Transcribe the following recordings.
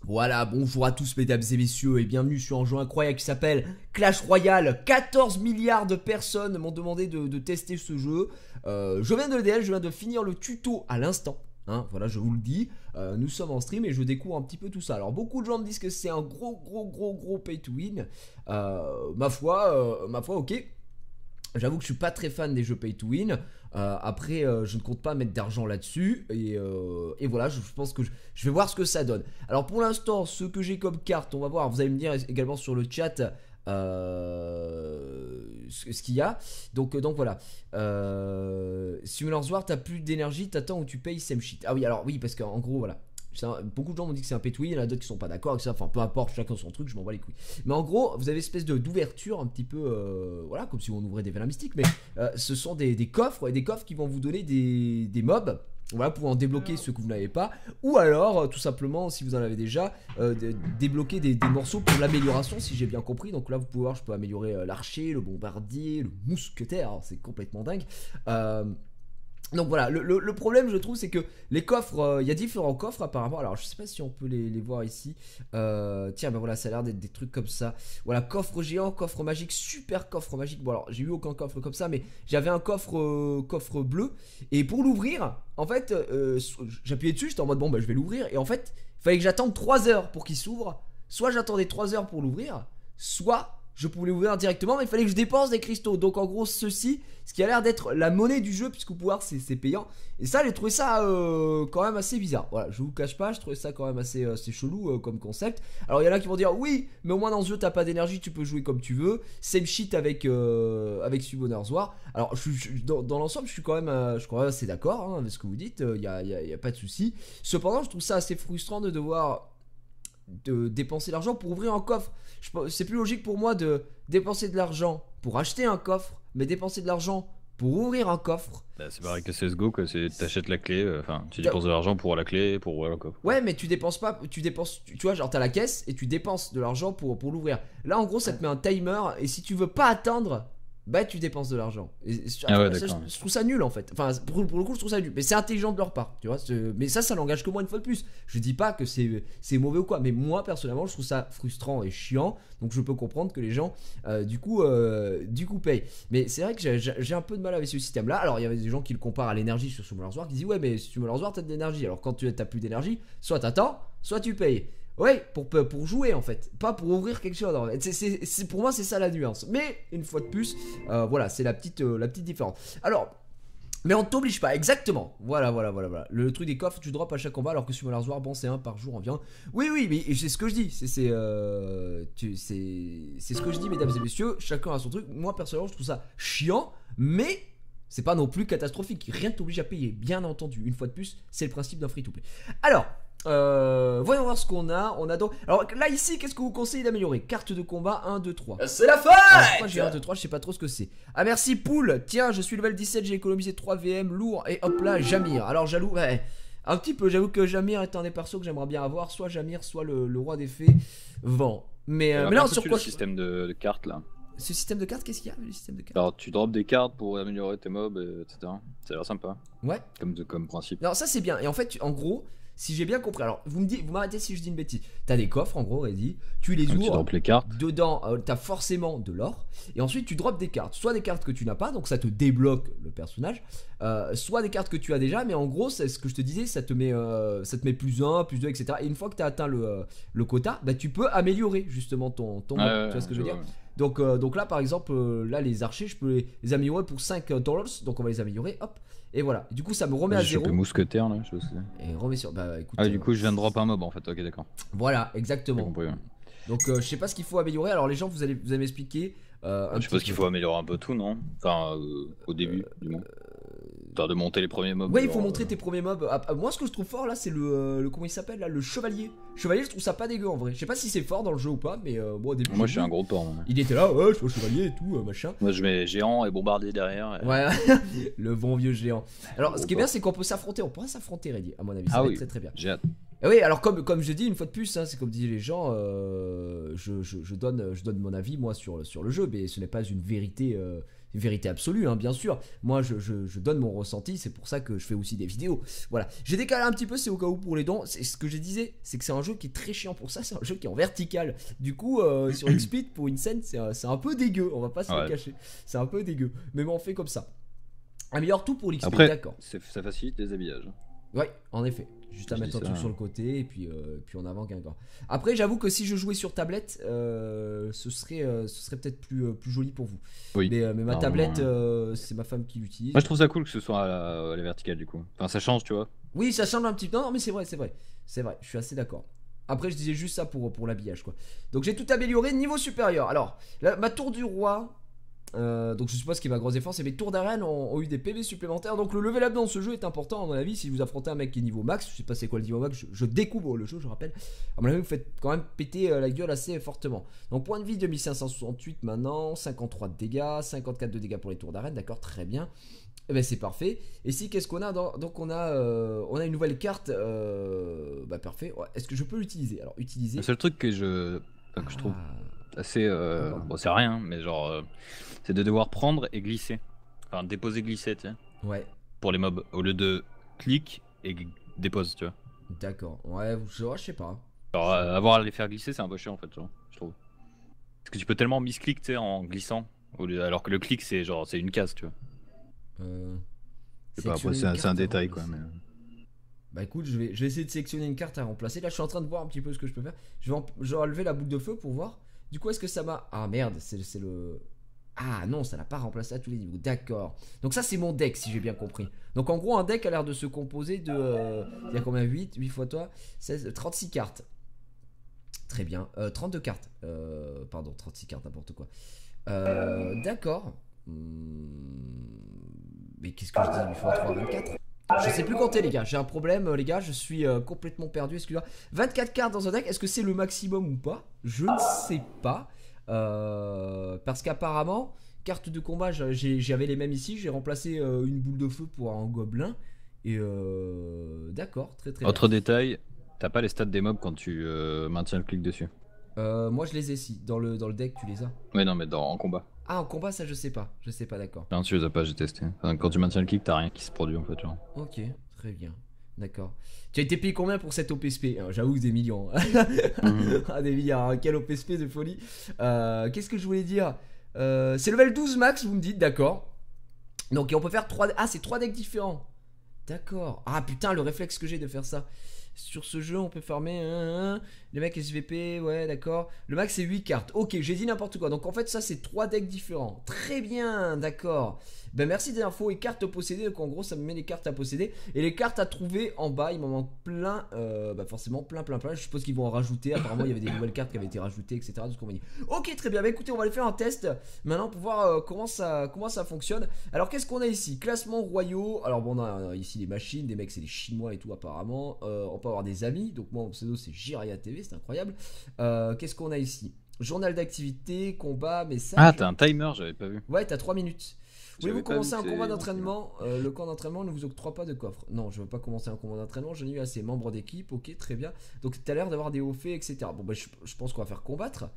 Voilà, bonjour à tous mesdames et messieurs et bienvenue sur un jeu incroyable qui s'appelle Clash Royale. 14 milliards de personnes m'ont demandé de tester ce jeu. Je viens de l'EDL, je viens de finir le tuto à l'instant. Hein, voilà, je vous le dis, nous sommes en stream et je découvre un petit peu tout ça. Alors beaucoup de gens me disent que c'est un gros pay to win. Ma foi, ok. J'avoue que je suis pas très fan des jeux pay to win. Après, je ne compte pas mettre d'argent là-dessus. Et voilà, je pense que je vais voir ce que ça donne. Alors pour l'instant, ce que j'ai comme carte, on va voir. Vous allez me dire également sur le chat ce qu'il y a. Donc voilà. Simulator War, t'as plus d'énergie, t'attends ou tu payes same shit. Ah oui, alors oui, parce qu'en gros, voilà. Beaucoup de gens m'ont dit que c'est un pay to win, il y en a d'autres qui sont pas d'accord avec ça, enfin peu importe, chacun son truc, je m'en bats les couilles. Mais en gros, vous avez une espèce d'ouverture un petit peu, voilà, comme si on ouvrait des vélins mystiques, mais ce sont des coffres, et des coffres qui vont vous donner des mobs, voilà, pour en débloquer ceux que vous n'avez pas, ou alors, tout simplement, si vous en avez déjà, débloquer des morceaux pour l'amélioration, si j'ai bien compris. Donc là, vous pouvez voir, je peux améliorer l'archer, le bombardier, le mousquetaire, c'est complètement dingue. Donc voilà, le problème je trouve c'est que les coffres, il y a différents coffres apparemment. Alors je sais pas si on peut les voir ici. Tiens ben voilà, ça a l'air d'être des trucs comme ça. Voilà, coffre géant, coffre magique, super coffre magique. Bon alors j'ai eu aucun coffre comme ça, mais j'avais un coffre bleu. Et pour l'ouvrir, en fait, j'appuyais dessus, j'étais en mode bon bah je vais l'ouvrir. Et en fait, il fallait que j'attende 3 heures pour qu'il s'ouvre. Soit j'attendais 3 heures pour l'ouvrir, soit je pouvais l'ouvrir directement, mais il fallait que je dépense des cristaux. Donc en gros ceci, ce qui a l'air d'être la monnaie du jeu, puisque pouvoir c'est payant. Et ça j'ai trouvé ça quand même assez bizarre. Voilà, je vous cache pas, je trouvais ça quand même assez chelou comme concept. Alors il y en a qui vont dire oui, mais au moins dans ce jeu t'as pas d'énergie, tu peux jouer comme tu veux. Same shit avec Summoner's War. Alors dans l'ensemble je suis quand même assez d'accord hein, avec ce que vous dites, y a pas de souci. Cependant je trouve ça assez frustrant de devoir dépenser l'argent pour ouvrir un coffre. C'est plus logique pour moi de dépenser de l'argent pour acheter un coffre, mais dépenser de l'argent pour ouvrir un coffre. Bah, c'est pareil que CSGO, quoi. T'achètes la clé, enfin tu dépenses de l'argent pour la clé, pour ouvrir le coffre. Ouais, mais tu dépenses pas, tu vois, genre t'as la caisse et tu dépenses de l'argent pour l'ouvrir. Là en gros ça te met un timer et si tu veux pas attendre, bah tu dépenses de l'argent. Ah ouais, je trouve ça nul en fait. Enfin pour le coup je trouve ça nul. Mais c'est intelligent de leur part, tu vois. Mais ça n'engage que moi une fois de plus. Je dis pas que c'est mauvais ou quoi. Mais moi personnellement je trouve ça frustrant et chiant. Donc je peux comprendre que les gens du coup payent. Mais c'est vrai que j'ai un peu de mal avec ce système là. Alors il y avait des gens qui le comparent à l'énergie sur Summoner's War, qui disent ouais mais Summoner's War t'as de l'énergie. Alors quand tu t'as plus d'énergie, soit t'attends, soit tu payes. Ouais, pour jouer en fait, pas pour ouvrir quelque chose en fait. Pour moi c'est ça la nuance. Mais une fois de plus, voilà, c'est la petite différence. Alors, mais on t'oblige pas, exactement. Voilà. Le truc des coffres, tu drops à chaque combat, alors que sur Summoner's War, bon c'est un par jour environ. Oui, mais c'est ce que je dis. C'est ce que je dis, mesdames et messieurs. Chacun a son truc. Moi personnellement, je trouve ça chiant, mais c'est pas non plus catastrophique. Rien ne t'oblige à payer, bien entendu. Une fois de plus, c'est le principe d'un free-to-play. Alors. Voyons voir ce qu'on a. On a donc. Alors là, ici, qu'est-ce que vous conseillez d'améliorer? Carte de combat 1, 2, 3. C'est la Moi fête. j'ai 1, 2, 3, je sais pas trop ce que c'est. Ah, merci, Poule. Tiens, je suis level 17, j'ai économisé 3 VM lourd. Et hop là, Jamir. Alors, j'avoue, ouais, un petit peu. J'avoue que Jamir est un des persos que j'aimerais bien avoir. Soit Jamir, soit le roi des fées. Vent. Mais là, sur quoi le système de cartes là. Ce système de cartes, qu'est-ce qu'il y a, le système de cartes? Alors tu drops des cartes pour améliorer tes mobs, etc. Ça a l'air sympa. Ouais. Comme principe. Non, ça c'est bien. Et en fait, en gros. Si j'ai bien compris, alors vous m'arrêtez si je dis une bêtise. T'as des coffres en gros, Reddy. Tu les ouvres. Tu drops les cartes. Dedans, t'as forcément de l'or. Et ensuite, tu drops des cartes. Soit des cartes que tu n'as pas, donc ça te débloque le personnage. Soit des cartes que tu as déjà, mais en gros, c'est ce que je te disais, ça te met plus 1, plus 2, etc. Et une fois que tu as atteint le quota, bah, tu peux améliorer justement ton mode. Tu vois ce que je veux dire? Donc là, par exemple, là, les archers, je peux les améliorer pour 5 dollars. Donc on va les améliorer, hop. Et voilà, du coup ça me remet à 0. J'ai mousquetaire là, je sais. Et remet sur. Bah écoute. Ah, du coup je viens de drop un mob en fait, ok d'accord. Voilà, exactement. Compris, ouais. Donc je sais pas ce qu'il faut améliorer. Alors les gens, vous allez m'expliquer. Je suppose qu'il faut améliorer un peu tout, non? Enfin, au début, du moins. T'as de monter les premiers mobs. Ouais, il faut montrer tes premiers mobs. Moi, ce que je trouve fort là, c'est le comment il s'appelle là, le chevalier. Chevalier, je trouve ça pas dégueu en vrai. Je sais pas si c'est fort dans le jeu ou pas, mais moi au début. Moi, je suis un gros porc. Il était là, ouais, je suis chevalier et tout, machin. Moi, je mets géant et bombardier derrière. Et... Ouais, le bon vieux géant. Alors, ce qui est bien, c'est qu'on peut s'affronter. On pourra s'affronter, Reddy, à mon avis. Ça va être très très bien. J'ai hâte. Et oui, alors comme je dis une fois de plus, hein, c'est comme disent les gens, je donne mon avis moi sur le jeu, mais ce n'est pas une vérité une vérité absolue, hein, bien sûr. Moi, je donne mon ressenti, c'est pour ça que je fais aussi des vidéos. Voilà. J'ai décalé un petit peu, c'est au cas où pour les dons. C'est ce que je disais, c'est que c'est un jeu qui est très chiant pour ça. C'est un jeu qui est en vertical. Du coup, sur XSplit, pour une scène, c'est un peu dégueu. On va pas se le cacher. C'est un peu dégueu. Mais bon, on fait comme ça. Améliore tout pour l'XP, d'accord. Ça facilite les habillages. Ouais, en effet. Juste à mettre un truc sur le côté et puis on avance encore. Après, j'avoue que si je jouais sur tablette, ce serait peut-être plus joli pour vous. Oui. Mais ma tablette, c'est ma femme qui l'utilise. Moi, je trouve ça cool que ce soit à la verticale du coup. Enfin, ça change, tu vois. Oui, ça change un petit peu. Non, mais c'est vrai. Je suis assez d'accord. Après, je disais juste ça pour l'habillage, quoi. Donc, j'ai tout amélioré. Niveau supérieur. Alors, ma tour du roi. Donc je suppose qu'il va gros efforts, et mes tours d'arène ont eu des PV supplémentaires. Donc le level up dans ce jeu est important à mon avis. Si vous affrontez un mec qui est niveau max, je sais pas c'est quoi le niveau max, je découvre le jeu, je rappelle. À mon avis vous faites quand même péter la gueule assez fortement. Donc point de vie 2568 maintenant, 53 de dégâts, 54 de dégâts pour les tours d'arène, d'accord, très bien. Et ben c'est parfait. Et si qu'est-ce qu'on a donc on a une nouvelle carte, bah parfait. Ouais, est-ce que je peux l'utiliser? Alors utiliser. Le seul truc que je trouve assez bon c'est rien mais genre c'est de devoir prendre et glisser, enfin déposer glisser, tu sais, ouais, pour les mobs au lieu de clic et dépose, tu vois. D'accord, ouais, je sais pas. Alors avoir à les faire glisser c'est un peu chiant en fait, genre, je trouve, parce que tu peux tellement misclick, tu sais, en glissant alors que le clic c'est genre c'est une case, tu vois. C'est un détail quoi, mais bah écoute, je vais essayer de sélectionner une carte à remplacer. Là je suis en train de voir un petit peu ce que je peux faire. Je vais enlever la boucle de feu pour voir. Du coup est-ce que ça m'a... Ah merde, c'est le... Ah non, ça l'a pas remplacé à tous les niveaux, d'accord. Donc ça c'est mon deck si j'ai bien compris. Donc en gros un deck a l'air de se composer de... il y a combien? 8 fois toi 16, 36 cartes. Très bien, 32 cartes. Pardon, 36 cartes, n'importe quoi. D'accord. Mais qu'est-ce que je dis? 8 fois 3, 24. Je sais plus compter les gars, j'ai un problème les gars, je suis complètement perdu, excusez-moi. 24 cartes dans un deck, est-ce que c'est le maximum ou pas? Je ne sais pas. Parce qu'apparemment, carte de combat, j'avais les mêmes ici, j'ai remplacé une boule de feu pour un gobelin. Et d'accord, très bien. Autre détail, t'as pas les stats des mobs quand tu maintiens le clic dessus. Moi je les ai ici, dans le deck tu les as. Ouais non mais en combat. Ah en combat ça je sais pas d'accord. Non tu les as pas, j'ai testé. Enfin, quand tu maintiens le clic t'as rien qui se produit en fait genre. Ok, très bien. D'accord. Tu as été payé combien pour cette OPSP? J'avoue des millions. Ah des milliards, hein. Quel OPSP de folie. Qu'est-ce que je voulais dire? C'est level 12 max vous me dites, d'accord. Donc on peut faire 3... Ah c'est 3 decks différents. D'accord. Ah putain le réflexe que j'ai de faire ça. Sur ce jeu on peut farmer les mecs SVP, ouais d'accord. Le max c'est 8 cartes. Ok, j'ai dit n'importe quoi. Donc en fait ça c'est 3 decks différents. Très bien, d'accord. Ben merci des infos. Et cartes possédées, donc en gros ça me met les cartes à posséder. Et les cartes à trouver en bas, il m'en manque plein. Bah forcément plein. Je suppose qu'ils vont en rajouter. Apparemment il y avait des nouvelles cartes qui avaient été rajoutées, etc. De ce qu'on m'a dit. Ok, très bien, bah écoutez on va aller faire un test maintenant pour voir comment ça fonctionne. Alors qu'est-ce qu'on a ici? Classement royaux. Alors bon on a ici les machines, des mecs c'est des chinois et tout apparemment. On peut avoir des amis. Donc moi mon pseudo c'est Jiraya TV, c'est incroyable. Qu'est-ce qu'on a ici? Journal d'activité, combat, message. Ah t'as un timer, j'avais pas vu. Ouais t'as 3 minutes. Voulez-vous commencer un combat d'entraînement? Le camp d'entraînement ne vous octroie pas de coffre. Non, je veux pas commencer un combat d'entraînement, j'en ai eu assez. Membres d'équipe, ok, très bien. Donc t'as l'air d'avoir des hauts faits, etc. Bon bah je pense qu'on va faire combattre.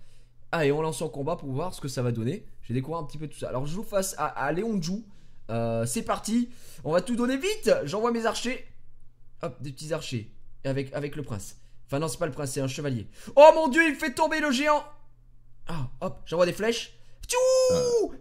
Ah et on lance en combat pour voir ce que ça va donner. J'ai découvert un petit peu tout ça. Alors je joue face à Léonju. C'est parti. On va tout donner vite. J'envoie mes archers. Hop, des petits archers. Avec le prince. Enfin non c'est pas le prince, c'est un chevalier. Oh mon dieu, il fait tomber le géant. Ah, hop, j'envoie des flèches.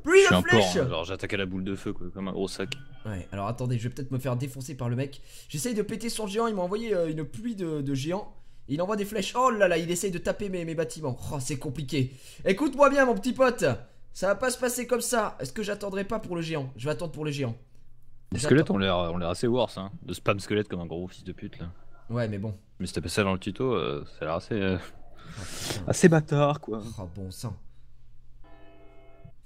Pluie de flèches. Genre j'attaque à la boule de feu quoi, comme un gros sac. Ouais, alors attendez, je vais peut-être me faire défoncer par le mec. J'essaye de péter son géant, il m'a envoyé une pluie de géants. Il envoie des flèches, oh là là, il essaye de taper mes bâtiments. Oh c'est compliqué. Écoute-moi bien mon petit pote. Ça va pas se passer comme ça. Est-ce que j'attendrai pas pour le géant? Je vais attendre pour le géant. Les squelettes ont l'air assez worse hein. De spam squelette comme un gros fils de pute là. Ouais mais bon. Mais si t'as pas ça dans le tuto, ça a l'air assez... assez bâtard quoi. Oh bon sang.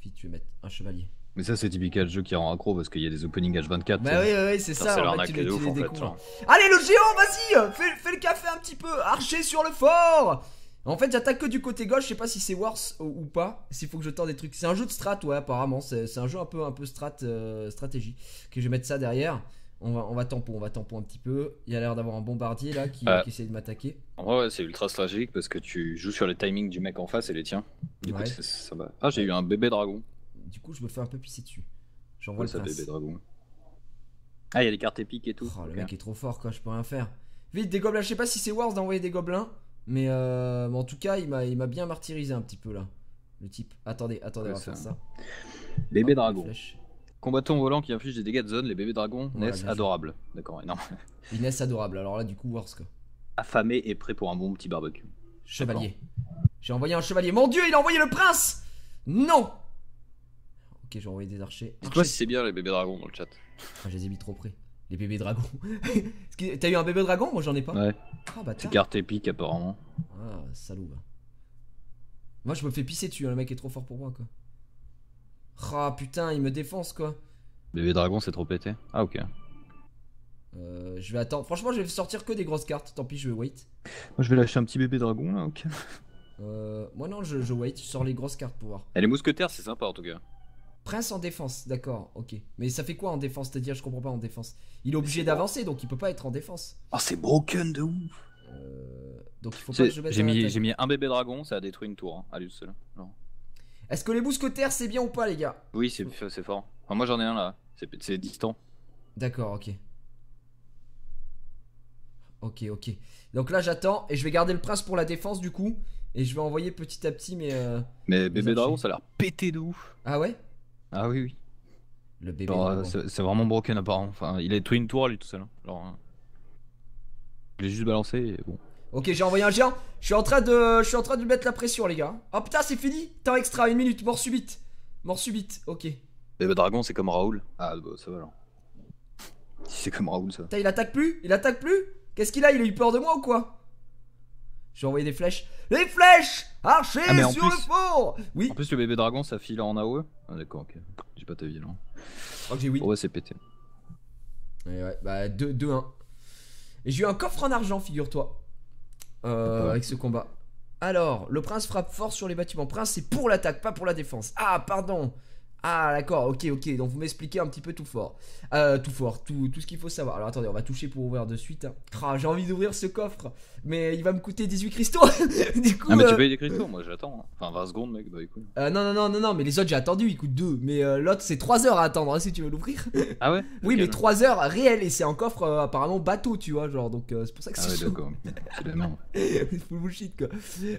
Vite, tu veux mettre un chevalier. Mais ça c'est typique à le jeu qui rend accro parce qu'il y a des openings H24. Bah oui, c'est ça. C'est l'arnaque de ouf en fait. Allez le géant, vas-y, fais le café un petit peu. Archer sur le fort. En fait j'attaque que du côté gauche, je sais pas si c'est worse ou pas. S'il faut que je tente des trucs. C'est un jeu de strat, ouais apparemment. C'est un jeu un peu stratégie. Que je vais mettre ça derrière. On va tampon un petit peu. Il y a l'air d'avoir un bombardier là qui essaie de m'attaquer. En vrai ouais, c'est ultra stratégique parce que tu joues sur les timings du mec en face et les tiens. Du coup ça va. Ah j'ai eu un bébé dragon. Du coup, je me fais un peu pisser dessus. J'envoie le prince. Bébé dragon. Ah, il y a des cartes épiques et tout. Oh, le mec est trop fort, quoi. Je peux rien faire. Vite, des gobelins. Je sais pas si c'est Wars d'envoyer des gobelins. Mais en tout cas, il m'a bien martyrisé un petit peu là. Le type. Attendez, on va faire ça. Bébé dragon. Combattant volant qui inflige des dégâts de zone, les bébés dragons naissent adorables. D'accord, énorme. Ils naissent adorables, alors là du coup Wars quoi. Affamé et prêt pour un bon petit barbecue. Chevalier. J'ai envoyé un chevalier. Mon dieu, il a envoyé le prince. Non. Ok, j'ai envoyé des archers. Dites-moi si c'est bien les bébés dragons dans le chat. Ah, je les ai mis trop près. Les bébés dragons. T'as eu un bébé dragon? Moi j'en ai pas. Ouais. Ah bah c'est carte épique apparemment. Ah, salaud. Bah. Moi je me fais pisser dessus, hein. Le mec est trop fort pour moi quoi. Ah putain, il me défonce quoi. Bébé dragon c'est trop pété. Ah ok. Je vais attendre. Franchement, je vais sortir que des grosses cartes. Tant pis, je vais wait. Moi, je vais lâcher un petit bébé dragon là, ok. Moi, non, je wait. Je sors les grosses cartes pour voir. Et les mousquetaires, c'est sympa en tout cas. Prince en défense, d'accord, ok. Mais ça fait quoi en défense? C'est-à-dire, je comprends pas en défense. Il est obligé d'avancer, donc il peut pas être en défense. Ah, c'est broken de ouf. Donc il faut pas que je mette. J'ai mis un bébé dragon, ça a détruit une tour, hein, à lui seul. Est-ce que les mousquetaires c'est bien ou pas, les gars? Oui, c'est fort. Enfin, moi j'en ai un là, c'est distant. D'accord, ok. Ok. Donc là j'attends et je vais garder le prince pour la défense du coup. Et je vais envoyer petit à petit mais bébé dragon ça a l'air pété de ouf. Ah ouais? Ah oui. Le bébé dragon. C'est vraiment broken apparemment. Enfin, il a détruit une tour lui tout seul. Genre, je l'ai juste balancé et bon. Ok, j'ai envoyé un géant. Je suis en train de lui mettre la pression, les gars. Oh putain, c'est fini. Temps extra, 1 minute. Mort subite. Ok. Bébé dragon, c'est comme Raoul. Ah, bah ça va alors. Si c'est comme Raoul, ça. Putain, il attaque plus. Qu'est-ce qu'il a? Il a eu peur de moi ou quoi? J'ai envoyé des flèches. Les flèches! Archer sur le fort! Oui. En plus, le bébé dragon, ça file en AOE. Ah, d'accord, ok. J'ai pas ta vie là. Je crois que j'ai oui. Ouais, c'est pété. Ouais, bah 2-1. Et j'ai eu un coffre en argent, figure-toi. Avec ce combat. Alors, le prince frappe fort sur les bâtiments. Prince, c'est pour l'attaque, pas pour la défense. Ah, pardon. Ah, d'accord, ok. Donc, vous m'expliquez un petit peu tout ce qu'il faut savoir. Alors, attendez, on va toucher pour ouvrir de suite. Hein. Ah, j'ai envie d'ouvrir ce coffre, mais il va me coûter 18 cristaux. Du coup, ah, mais tu payes des cristaux, moi j'attends. Enfin, 20 secondes, mec, bah écoute. Non, mais les autres, j'ai attendu, ils coûtent 2. Mais l'autre, c'est 3 heures à attendre, hein, si tu veux l'ouvrir. Ah ouais? Oui, mais 3 heures réelles, et c'est un coffre apparemment bateau, tu vois, genre, donc c'est pour ça que c'est chaud. Ah ouais, d'accord, c'est de la merde. Full bullshit, quoi.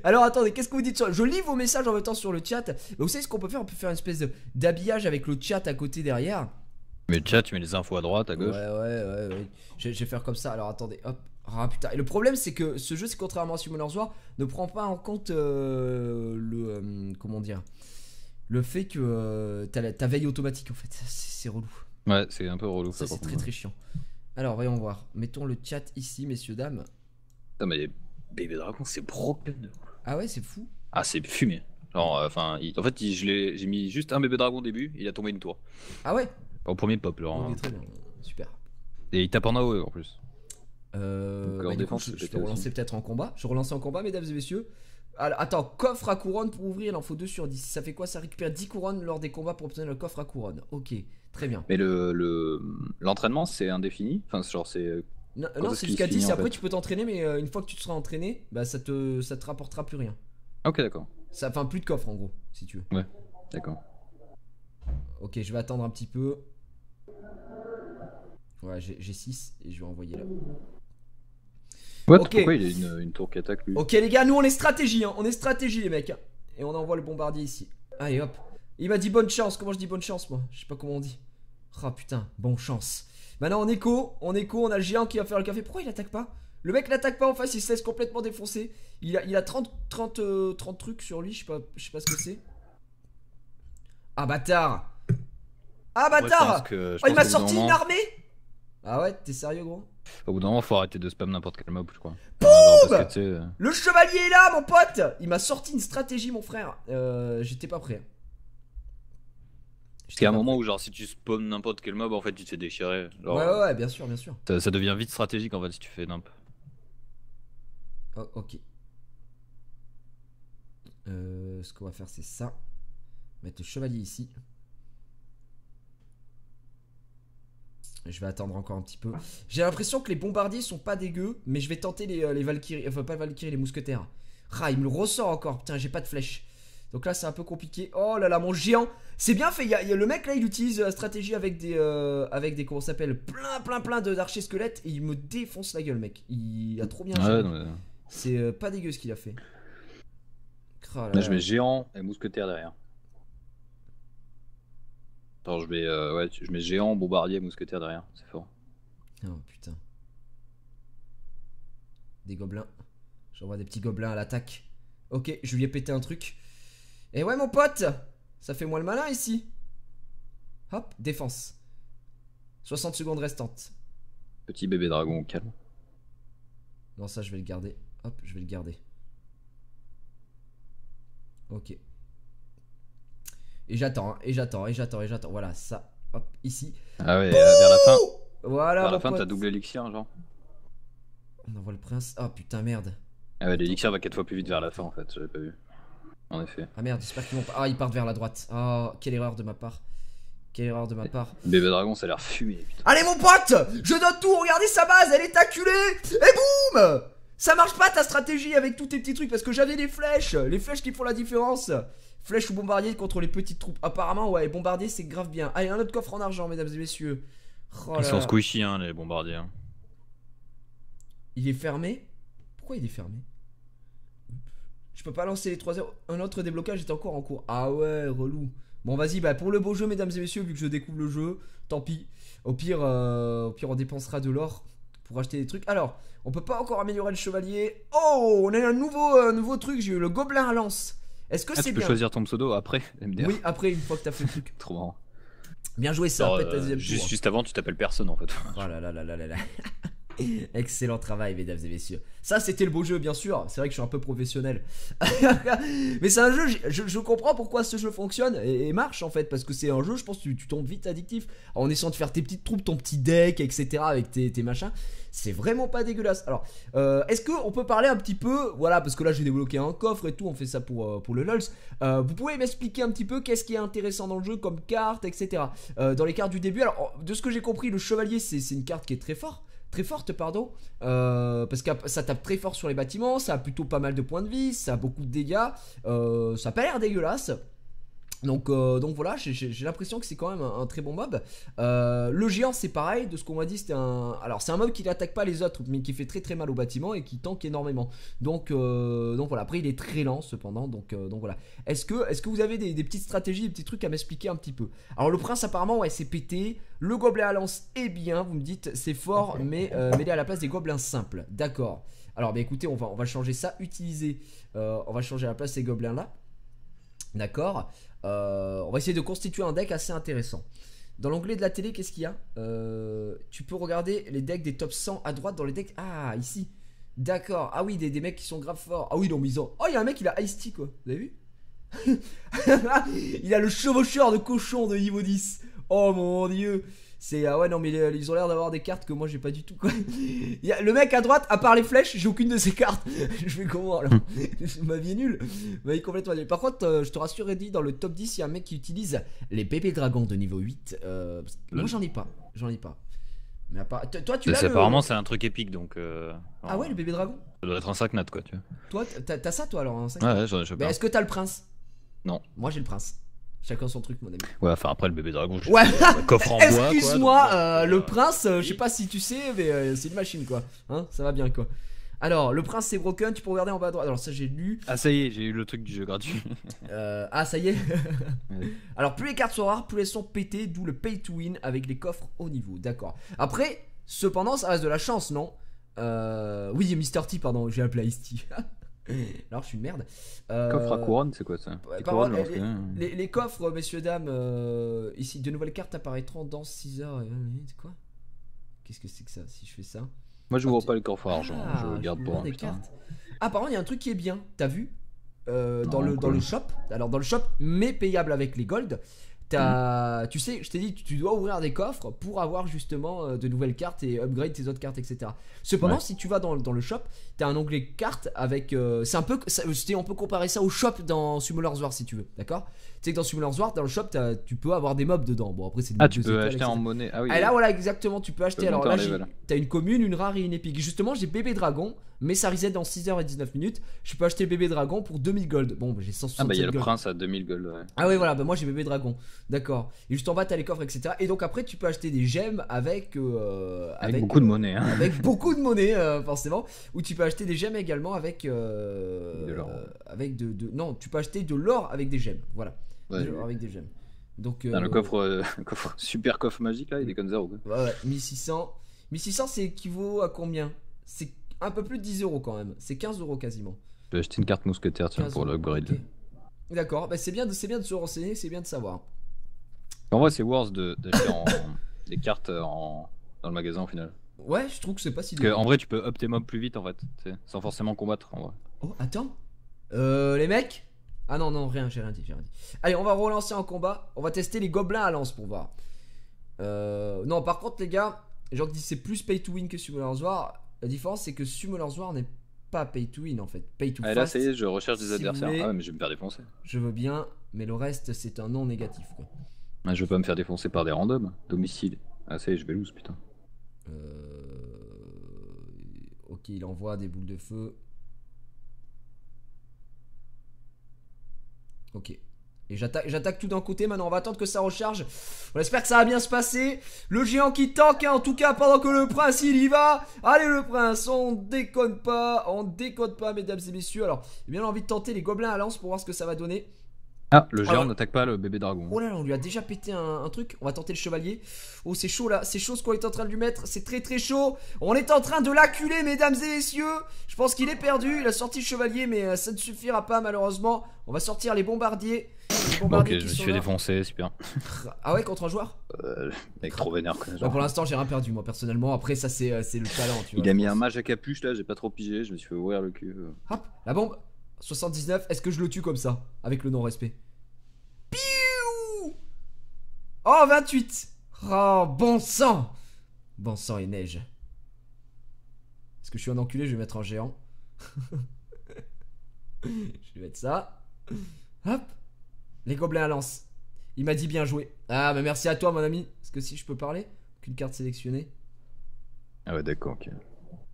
Alors, attendez, qu'est-ce que vous dites sur... Je lis vos messages en même temps sur le chat. Mais vous savez ce qu'on peut faire? On peut faire une espèce d'habillage avec le chat à côté derrière. Mais le chat, tu mets les infos à droite, à gauche. Ouais. Je vais faire comme ça. Alors attendez, hop. Ah putain. Et le problème, c'est que ce jeu, c'est contrairement à Summoner's War, ne prend pas en compte comment dire, le fait que t'as ta veille automatique en fait. C'est relou. Ouais, c'est un peu relou. Ça, c'est très chiant. Alors, voyons voir. Mettons le chat ici, messieurs, dames. Putain, mais bébé dragon, c'est broken. Ah ouais, c'est fou. Ah, c'est fumé. Genre, enfin, en fait, j'ai mis juste un bébé dragon au début, il a tombé une tour. Ah ouais? Au premier pop, genre. Ok, très bien, super. Et il tape en AOE en plus. Défense, je peux relancer peut-être en combat. Je relance en combat, mesdames et messieurs. Alors, attends, coffre à couronne pour ouvrir, il en faut 2 sur 10. Ça fait quoi? Ça récupère 10 couronnes lors des combats pour obtenir le coffre à couronne. Ok, très bien. Mais l'entraînement, c'est indéfini? Enfin, genre, c'est. Non, c'est jusqu'à 10. Après, tu peux t'entraîner, mais une fois que tu te seras entraîné, bah ça te rapportera plus rien. Ok, d'accord. Enfin, plus de coffre en gros, si tu veux. Ouais, d'accord. Ok, je vais attendre un petit peu. Ouais, j'ai 6 et je vais envoyer là. What? Okay. Pourquoi il a une tour qui attaque lui? Ok les gars, nous on est stratégie, hein. On est stratégie les mecs. Et on envoie le bombardier ici. Allez hop. Il m'a dit bonne chance. Comment je dis bonne chance moi? Je sais pas comment on dit. Ah putain, bonne chance. Maintenant on écho, on a le géant qui va faire le café. Pourquoi il attaque pas? Le mec l'attaque pas en face, il se laisse complètement défoncer. Il a 30 trucs sur lui, je sais pas ce que c'est. Ah bâtard. Ah bâtard. Oh, il m'a sorti une armée. Ah ouais, t'es sérieux gros? Au bout d'un moment faut arrêter de spam n'importe quel mob je crois. Boum. Le chevalier est là mon pote. Il m'a sorti une stratégie mon frère. J'étais pas prêt. Parce qu'il y a un moment où genre si tu spawns n'importe quel mob en fait tu te fais déchirer. Genre, ouais, bien sûr. Ça devient vite stratégique en fait si tu fais nimp. Oh, ok. Ce qu'on va faire c'est ça. Mettre le chevalier ici. Je vais attendre encore un petit peu. J'ai l'impression que les bombardiers sont pas dégueux, mais je vais tenter les Valkyries, enfin pas les Valkyries, les mousquetaires. Ah, il me le ressort encore. Putain, j'ai pas de flèche. Donc là c'est un peu compliqué. Oh là là, mon géant. C'est bien fait, le mec là il utilise la stratégie avec des comment ça s'appelle, plein d'archers squelettes. Et il me défonce la gueule mec. Il a trop bien joué. C'est pas dégueu ce qu'il a fait. Là je mets géant et mousquetaire derrière. Attends, je mets géant, bombardier, mousquetaire derrière, c'est fort. Oh putain. Des gobelins. J'envoie des petits gobelins à l'attaque. Ok, je lui ai pété un truc. Et ouais mon pote, ça fait moi le malin ici. Hop, défense. 60 secondes restantes. Petit bébé dragon, calme. Non, ça je vais le garder. Hop, je vais le garder. Ok. Et j'attends, et j'attends. Voilà, ça. Hop, ici. Ah ouais, vers la fin. Voilà. Vers la fin, t'as double élixir, genre. On envoie le prince. Ah putain, merde. Ah ouais, l'élixir va 4 fois plus vite vers la fin en fait, j'avais pas vu. En effet. Ah merde, j'espère qu'ils vont pas. Ah, ils partent vers la droite. Oh, quelle erreur de ma part. Bébé dragon, ça a l'air fumé, putain. Allez, mon pote, je donne tout. Regardez sa base, elle est acculée. Et boum! Ça marche pas ta stratégie avec tous tes petits trucs parce que j'avais les flèches qui font la différence. Flèche ou bombardier contre les petites troupes. Apparemment, ouais, bombardier c'est grave bien. Allez, un autre coffre en argent, mesdames et messieurs. Oh, ils sont squishy, hein, les bombardiers. Hein. Il est fermé? Pourquoi il est fermé? Je peux pas lancer les 3 heures. Un autre déblocage est encore en cours. Ah ouais, relou. Bon, vas-y, bah pour le beau jeu, mesdames et messieurs, vu que je découvre le jeu, tant pis. Au pire, on dépensera de l'or pour acheter des trucs. Alors, on peut pas encore améliorer le chevalier. Oh, on a un nouveau truc. J'ai eu le gobelin à lance. Est-ce que c'est bien? Tu peux choisir ton pseudo après, MDR. Oui, après, une fois que t'as fait le truc. Trop marrant. Bien joué, ça. Juste avant, tu t'appelles personne en fait. Oh là là là là là là. Excellent travail, mesdames et messieurs. Ça, c'était le beau jeu, bien sûr. C'est vrai que je suis un peu professionnel. Mais c'est un jeu, je comprends pourquoi ce jeu fonctionne et marche en fait. Parce que c'est un jeu, je pense que tu tombes vite addictif. En essayant de faire tes petites troupes, ton petit deck, etc. Avec tes machins. C'est vraiment pas dégueulasse. Alors, est-ce qu'on peut parler un petit peu, voilà, parce que là j'ai débloqué un coffre et tout, on fait ça pour le LOLs. Vous pouvez m'expliquer un petit peu qu'est-ce qui est intéressant dans le jeu comme carte, etc. Dans les cartes du début, alors de ce que j'ai compris, le chevalier c'est une carte qui est très forte, pardon, parce que ça tape très fort sur les bâtiments, ça a plutôt pas mal de points de vie, ça a beaucoup de dégâts, ça a pas l'air dégueulasse. Donc voilà, j'ai l'impression que c'est quand même un très bon mob. Le géant c'est pareil, de ce qu'on m'a dit c'était un... Alors c'est un mob qui n'attaque pas les autres, mais qui fait très mal au bâtiment et qui tank énormément. Donc voilà, après il est très lent cependant, donc voilà. Est-ce que vous avez des petites stratégies, des petits trucs à m'expliquer un petit peu? Alors le prince apparemment ouais c'est pété, le gobelin à lance est bien, vous me dites c'est fort, mais mettez à la place des gobelins simples, d'accord. Alors bah écoutez, on va changer ça, on va changer à la place ces gobelins là. D'accord. On va essayer de constituer un deck assez intéressant. Dans l'onglet de la télé, qu'est-ce qu'il y a? Tu peux regarder les decks des top 100 à droite dans les decks. Ah, ici. D'accord. Ah oui, des mecs qui sont grave forts. Ah oui, non, mais ils ont... Oh, il y a un mec, il a Ice-T, quoi. Vous avez vu? Il a le chevaucheur de cochon de niveau 10. Oh mon dieu. C'est ah ouais non mais ils ont l'air d'avoir des cartes que moi j'ai pas du tout quoi. Il y a le mec à droite, à part les flèches, j'ai aucune de ces cartes. Je fais comment alors? Ma vie est nulle. Ma vie complètement nulle. Par contre, je te rassure Eddie, dans le top 10, il y a un mec qui utilise les bébés dragons de niveau 8. Moi j'en ai pas. Mais à part... Toi tu l'as apparemment c'est un truc épique donc Ah ouais le bébé dragon? Ça doit être un 5 nat quoi tu vois. Toi t'as ça toi alors un 5 Ouais, je sais pas. Est-ce que t'as le prince? Non. Moi j'ai le prince. Chacun son truc, mon ami. Ouais, enfin après le bébé dragon, ouais. Coffre en bois. Excuse-moi, le prince, je sais pas si tu sais, mais c'est une machine quoi. Hein, ça va bien quoi. Alors, le prince c'est broken, tu peux regarder en bas à droite. Alors, ça j'ai lu. Ah, ça y est, j'ai eu le truc du jeu gratuit. Ah, ça y est. Ouais. Alors, plus les cartes sont rares, plus elles sont pétées, d'où le pay to win avec les coffres haut niveau. D'accord. Après, cependant, ça reste de la chance, non? Oui, Mr. T, pardon, j'ai appelé Ice-T. Alors je suis une merde. Coffre à couronne, c'est quoi ça? Les coffres, messieurs, dames, ici, de nouvelles cartes apparaîtront dans 6 heures. C'est quoi? Qu'est-ce que c'est que ça si je fais ça? Moi je vois pas les coffres à argent, je garde pour des cartes. Ah, par contre, il y a un truc qui est bien, t'as vu? Dans le shop. Alors, dans le shop, mais payable avec les gold, Tu sais, je t'ai dit, tu dois ouvrir des coffres pour avoir justement de nouvelles cartes et upgrade tes autres cartes, etc. Cependant, si tu vas dans le shop, t'as un onglet cartes avec. C'est un peu. On peut comparer ça au shop dans Summoners War si tu veux, d'accord? Tu sais que dans Summoners War, dans le shop, tu peux avoir des mobs dedans. Bon, après, c'est des tu peux acheter en monnaie. Ah oui. Et là, voilà, exactement, tu peux acheter. Alors là, t'as une commune, une rare et une épique. Justement, j'ai bébé dragon, mais ça reset dans 6h19. Je peux acheter bébé dragon pour 2000 gold. Bon, j'ai 160 gold. Il y a le prince à 2000 gold. Ouais. Ah ouais, voilà, moi j'ai bébé dragon. D'accord. Et juste en bas, t'as les coffres, etc. Et donc après, tu peux acheter des gemmes avec beaucoup de monnaie. Hein. Avec beaucoup de monnaie, forcément. Ou tu peux acheter des gemmes également avec. De l'or. Non, tu peux acheter de l'or avec des gemmes. Voilà. Ouais, avec des gemmes. Donc, le coffre, super coffre magique là, il est comme 0 quoi. Ouais, 1600. 1600, c'est équivaut à combien? C'est un peu plus de 10 € quand même. C'est 15 € quasiment. Je vais acheter une carte mousquetaire pour l'upgrade. Okay. D'accord, bah, c'est bien de se renseigner, c'est bien de savoir. En vrai, c'est worth d'acheter des cartes dans le magasin au final. Ouais, je trouve que c'est pas si. Parce qu'en vrai, tu peux up tes mobs plus vite en fait, sans forcément combattre en vrai. Oh, attends. Les mecs. Ah non, rien, j'ai rien dit. Allez, on va relancer en combat. On va tester les gobelins à lance pour voir. Non, par contre, les gars, les gens qui disent c'est plus pay to win que Summoners War. La différence, c'est que Summoners War n'est pas pay to win en fait. Pay to fast. Là, ça y est, je recherche des adversaires. Ah ouais, mais je vais me faire défoncer. Je veux bien, mais le reste, c'est un non négatif quoi. Ah, je veux pas me faire défoncer par des randoms. Domicile. Ah, ça y est, je vais lose, putain. Ok, il envoie des boules de feu. Ok. Et j'attaque tout d'un côté. Maintenant, on va attendre que ça recharge. On espère que ça va bien se passer. Le géant qui tank, hein, en tout cas, pendant que le prince il y va. Allez, le prince, on déconne pas. On déconne pas, mesdames et messieurs. Alors, j'ai bien envie de tenter les gobelins à lance pour voir ce que ça va donner. Ah, le géant n'attaque pas le bébé dragon. Oh là là, on lui a déjà pété un truc. On va tenter le chevalier. Oh, c'est chaud là. C'est chaud ce qu'on est en train de lui mettre. C'est très très chaud. On est en train de l'acculer, mesdames et messieurs. Je pense qu'il est perdu. Il a sorti le chevalier, mais ça ne suffira pas malheureusement. On va sortir les bombardiers. Ok, je me suis fait défoncer, super. Ah ouais, contre un joueur mec trop vénère quoi. Bah, pour l'instant, j'ai rien perdu moi personnellement. Après, ça c'est le talent. Tu vois, il a mis un mage à capuche là, j'ai pas trop pigé. Je me suis fait ouvrir le cul. Hop, la bombe. 79. Est-ce que je le tue comme ça avec le non-respect? Oh, 28. Oh, bon sang. Bon sang et neige. Est-ce que je suis un enculé? Je vais mettre un géant. Je vais mettre ça. Hop. Les gobelins à lance. Il m'a dit bien joué. Ah, bah merci à toi, mon ami. Est-ce que si je peux parler? Aucune carte sélectionnée. Ah ouais, d'accord, ok.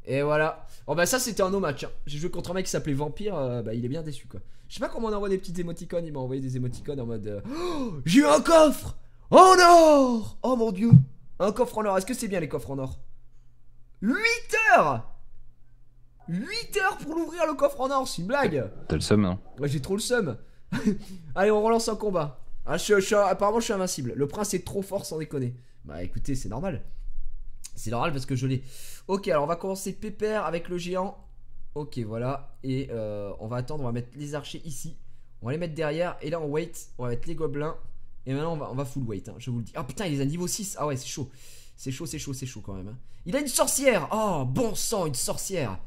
Et voilà. Oh bah ça c'était un no match hein. J'ai joué contre un mec qui s'appelait Vampire, bah il est bien déçu quoi. Je sais pas comment on envoie des petites émoticônes. Il m'a envoyé des émoticônes en mode oh, j'ai eu un coffre en or. Oh mon dieu. Un coffre en or. Est-ce que c'est bien les coffres en or? 8 heures. 8 heures pour l'ouvrir le coffre en or. C'est une blague. T'as le seum non? Ouais, j'ai trop le seum. Allez, on relance un combat. Ah, apparemment je suis invincible. Le prince est trop fort sans déconner. Bah écoutez, c'est normal. C'est normal parce que je l'ai. Ok, alors on va commencer pépère avec le géant. Ok, voilà. Et on va attendre, on va mettre les archers ici. On va les mettre derrière. Et là on wait, on va mettre les gobelins. Et maintenant on va full wait, hein, je vous le dis. Ah putain, il est à niveau 6. Ah ouais, c'est chaud. C'est chaud quand même hein. Il a une sorcière. Oh, bon sang, une sorcière.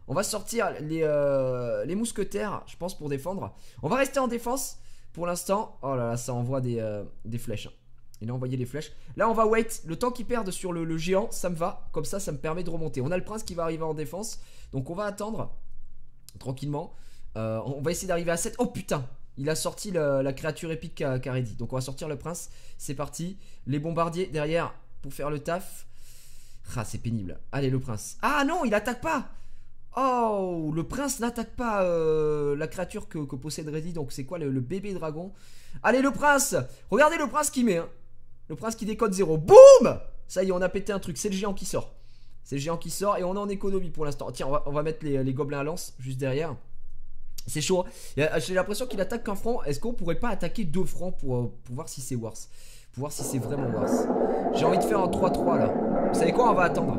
On va sortir les mousquetaires, je pense, pour défendre. On va rester en défense pour l'instant. Oh là là, ça envoie des flèches hein. Il a envoyé les flèches. Là on va wait. Le temps qu'il perde sur le géant, ça me va. Comme ça me permet de remonter. On a le prince qui va arriver en défense. Donc on va attendre tranquillement. On va essayer d'arriver à 7. Oh putain, il a sorti la créature épique qu'a ready. Donc on va sortir le prince. C'est parti. Les bombardiers derrière pour faire le taf. Ah c'est pénible. Allez le prince. Ah non, il attaque pas. Oh, le prince n'attaque pas la créature que possède Reddy. Donc c'est quoi le bébé dragon? Allez le prince. Regardez le prince qui met hein. Le prince qui décode 0. Boum. Ça y est, on a pété un truc. C'est le géant qui sort. C'est le géant qui sort et on est en économie pour l'instant. Tiens, on va mettre les gobelins à lance juste derrière. C'est chaud. J'ai l'impression qu'il attaque qu'un front. Est-ce qu'on pourrait pas attaquer 2 fronts pour voir si c'est worse? Pour voir si c'est vraiment worse. J'ai envie de faire un 3-3 là. Vous savez quoi? On va attendre.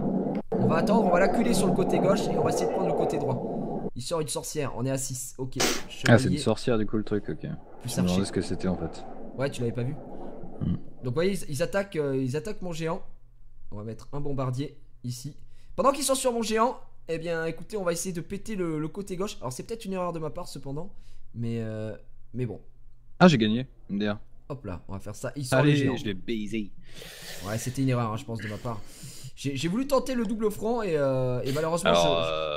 On va attendre, on va l'acculer sur le côté gauche et on va essayer de prendre le côté droit. Il sort une sorcière, on est à 6. Ok. Chevalier. Ah, c'est une sorcière du coup le truc, ok. Plus je me demandais ce que c'était en fait. Ouais, tu l'avais pas vu. Donc, vous voyez, ils attaquent mon géant. On va mettre un bombardier ici. Pendant qu'ils sont sur mon géant, eh bien, écoutez, on va essayer de péter le côté gauche. Alors, c'est peut-être une erreur de ma part cependant. Mais bon. Ah, j'ai gagné, MDR. Hop là, on va faire ça. Il sort Allez, le géant. je l'ai baisé. Ouais, c'était une erreur, hein, je pense, de ma part. J'ai voulu tenter le double front et malheureusement,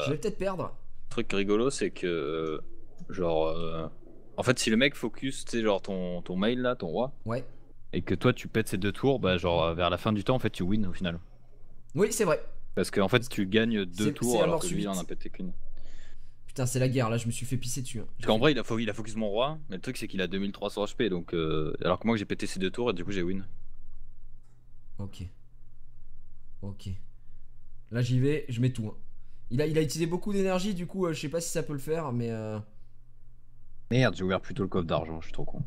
je vais peut-être perdre. Truc rigolo, c'est que, genre, en fait, si le mec focus, tu sais, genre ton mail là, ton roi, ouais, et que toi tu pètes ces 2 tours, bah, genre, vers la fin du temps, en fait, tu win au final. oui, c'est vrai. Parce qu'en fait, tu gagnes 2 tours alors que lui, il en a pété qu'une. Putain, c'est la guerre, là, je me suis fait pisser dessus. Hein. Parce qu'en vrai, il a focus mon roi, mais le truc, c'est qu'il a 2300 HP, donc, alors que moi, j'ai pété ces 2 tours, et du coup, j'ai win. Ok. Ok. Là, j'y vais, je mets tout. Hein. Il a utilisé beaucoup d'énergie, du coup, je sais pas si ça peut le faire, mais. Merde, j'ai ouvert plutôt le coffre d'argent, je suis trop con.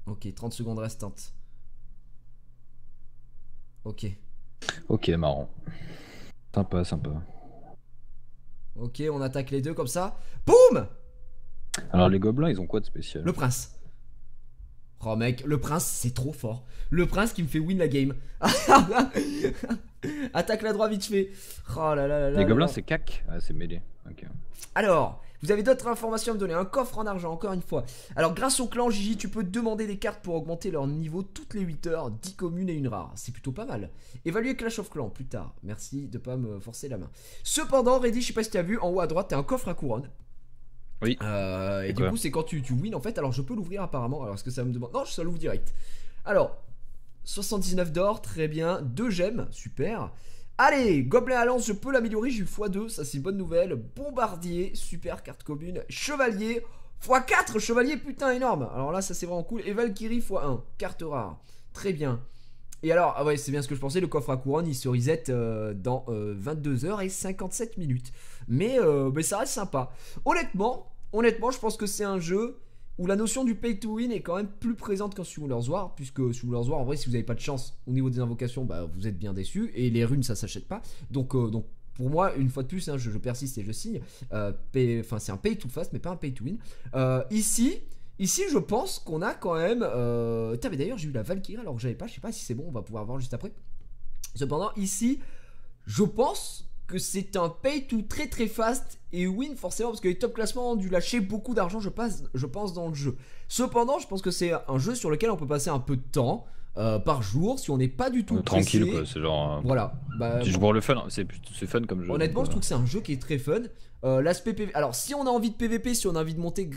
Ok, 30 secondes restantes. Ok. Ok, marrant. Sympa, sympa. Ok, on attaque les deux comme ça. Boum! Alors, les gobelins, ils ont quoi de spécial? Le prince. Oh mec, le prince c'est trop fort. Le prince qui me fait win la game. Attaque la droite vite fait. Oh là là là là. Les gobelins c'est cac. Ah, c'est mêlé. Ok. Alors, vous avez d'autres informations à me donner. Un coffre en argent, encore une fois. Alors, grâce au clan Gigi, tu peux demander des cartes pour augmenter leur niveau toutes les 8 heures, 10 communes et une rare. C'est plutôt pas mal. Évaluer Clash of Clans plus tard. Merci de pas me forcer la main. Cependant, Reddy, je sais pas si tu as vu, en haut à droite, t'as un coffre à couronne. Oui. Et du coup, c'est quand tu win en fait. Alors, je peux l'ouvrir apparemment. Alors, est-ce que ça me demande? Non, je l'ouvre direct. Alors, 79 d'or, très bien. 2 gemmes, super. Allez, gobelin à lance, je peux l'améliorer. J'ai eu x2, ça c'est une bonne nouvelle. Bombardier, super carte commune. Chevalier, x4, chevalier, putain, énorme. Alors là, ça c'est vraiment cool. Et Valkyrie, x1, carte rare. Très bien. Et alors, ah ouais, c'est bien ce que je pensais, le coffre à couronne, il se reset dans 22h57 minutes. Mais ça reste sympa. Honnêtement, je pense que c'est un jeu où la notion du pay to win est quand même plus présente qu'en Summoner's War, puisque Summoner's War, en vrai, si vous n'avez pas de chance au niveau des invocations, bah, vous êtes bien déçus, et les runes, ça s'achète pas. Donc pour moi, une fois de plus, hein, je persiste et je signe. C'est un pay to fast, mais pas un pay to win. Ici, je pense qu'on a quand même. Mais d'ailleurs, j'ai eu la Valkyrie alors que j'avais pas. Je sais pas si c'est bon, on va pouvoir voir juste après. Cependant, ici, je pense que c'est un pay to très très fast et win forcément parce que les top classements ont dû lâcher beaucoup d'argent, je pense, dans le jeu. Cependant, je pense que c'est un jeu sur lequel on peut passer un peu de temps. Par jour si on n'est pas du tout tranquille pressé. quoi, c'est genre voilà, tu joues pour le fun, c'est fun comme jeu. Honnêtement, je trouve que c'est un jeu qui est très fun. L'aspect PVP, alors si on a envie de PVP, si on a envie de monter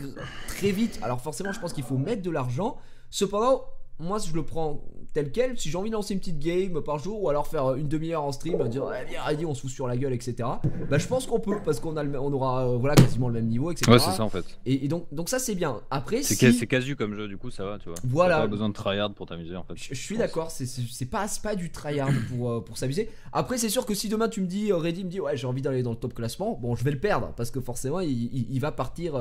très vite, alors forcément je pense qu'il faut mettre de l'argent. Cependant, moi je le prends tel quel. Si j'ai envie de lancer une petite game par jour, ou alors faire une demi-heure en stream, dire viens Reddy, on se fout sur la gueule, etc. Bah je pense qu'on peut, parce qu'on aura voilà, quasiment le même niveau, etc. Ouais, c'est ça en fait. Et donc ça c'est bien. Après c'est casu comme jeu, du coup ça va, tu vois. Voilà. T'as pas besoin de tryhard pour t'amuser en fait. Je suis d'accord, c'est pas du tryhard pour s'amuser. Après c'est sûr que si demain tu me dis, Reddy me dit ouais j'ai envie d'aller dans le top classement, bon je vais le perdre parce que forcément il va partir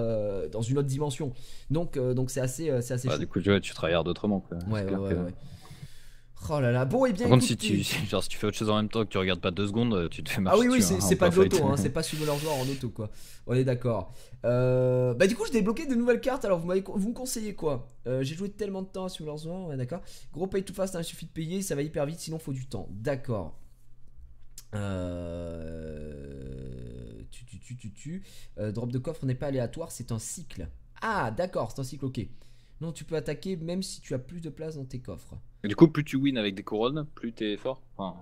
dans une autre dimension. Donc c'est assez bah, du coup tu tryhard autrement quoi. Ouais. Oh là là, bon et bien. Par contre, si tu fais autre chose en même temps que tu regardes pas 2 secondes, tu te fais marcher. Ah oui, c'est pas de l'auto, hein, c'est pas Summoner's War en auto quoi. On est d'accord. Bah du coup, j'ai débloqué de nouvelles cartes. Alors vous me conseillez quoi? J'ai joué tellement de temps à Summoner's War, ouais, d'accord. Gros pay to fast, hein, il suffit de payer, ça va hyper vite, sinon faut du temps. D'accord. Drop de coffre n'est pas aléatoire, c'est un cycle. Ah d'accord, c'est un cycle, ok. Non, tu peux attaquer même si tu as plus de place dans tes coffres. Et du coup, plus tu wins avec des couronnes, plus t'es fort. Enfin...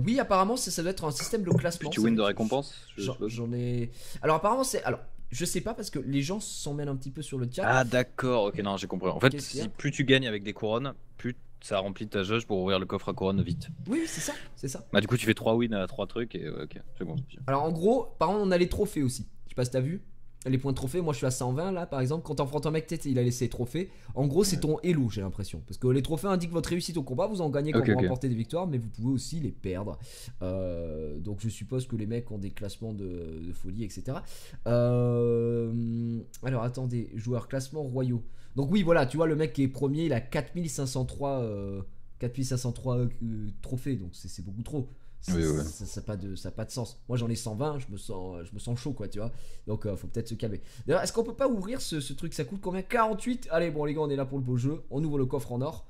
oui, apparemment, ça doit être un système de classement. Plus tu wins de récompenses. J'en ai. Alors, apparemment, c'est. Alors, je sais pas parce que les gens s'en mêlent un petit peu sur le chat. Ah, d'accord, ok, non, j'ai compris. En fait, plus tu gagnes avec des couronnes, plus ça remplit ta jauge pour ouvrir le coffre à couronne vite. Oui, c'est ça. Bah, du coup, tu fais 3 wins à 3 trucs et ok, c'est bon. Alors, en gros, par contre, on a les trophées aussi. Je sais pas si t'as vu. Les points de trophée, moi je suis à 120 là par exemple. Quand t'enfrontes un mec, il a laissé les trophées. En gros, c'est ton elo, j'ai l'impression. Parce que les trophées indiquent votre réussite au combat. Vous en gagnez quand vous remportez des victoires, mais vous pouvez aussi les perdre. Donc je suppose que les mecs ont des classements de folie, etc. Alors attendez, joueurs classement royaux. Donc oui, voilà, tu vois, le mec qui est premier, il a 4503 trophées. Donc c'est beaucoup trop. Oui. Ça n'a pas de sens. Moi j'en ai 120, je me sens chaud quoi, tu vois. Donc faut peut-être se calmer. D'ailleurs, est-ce qu'on peut pas ouvrir ce truc? Ça coûte combien? 48. Allez, bon les gars, on est là pour le beau jeu. On ouvre le coffre en or.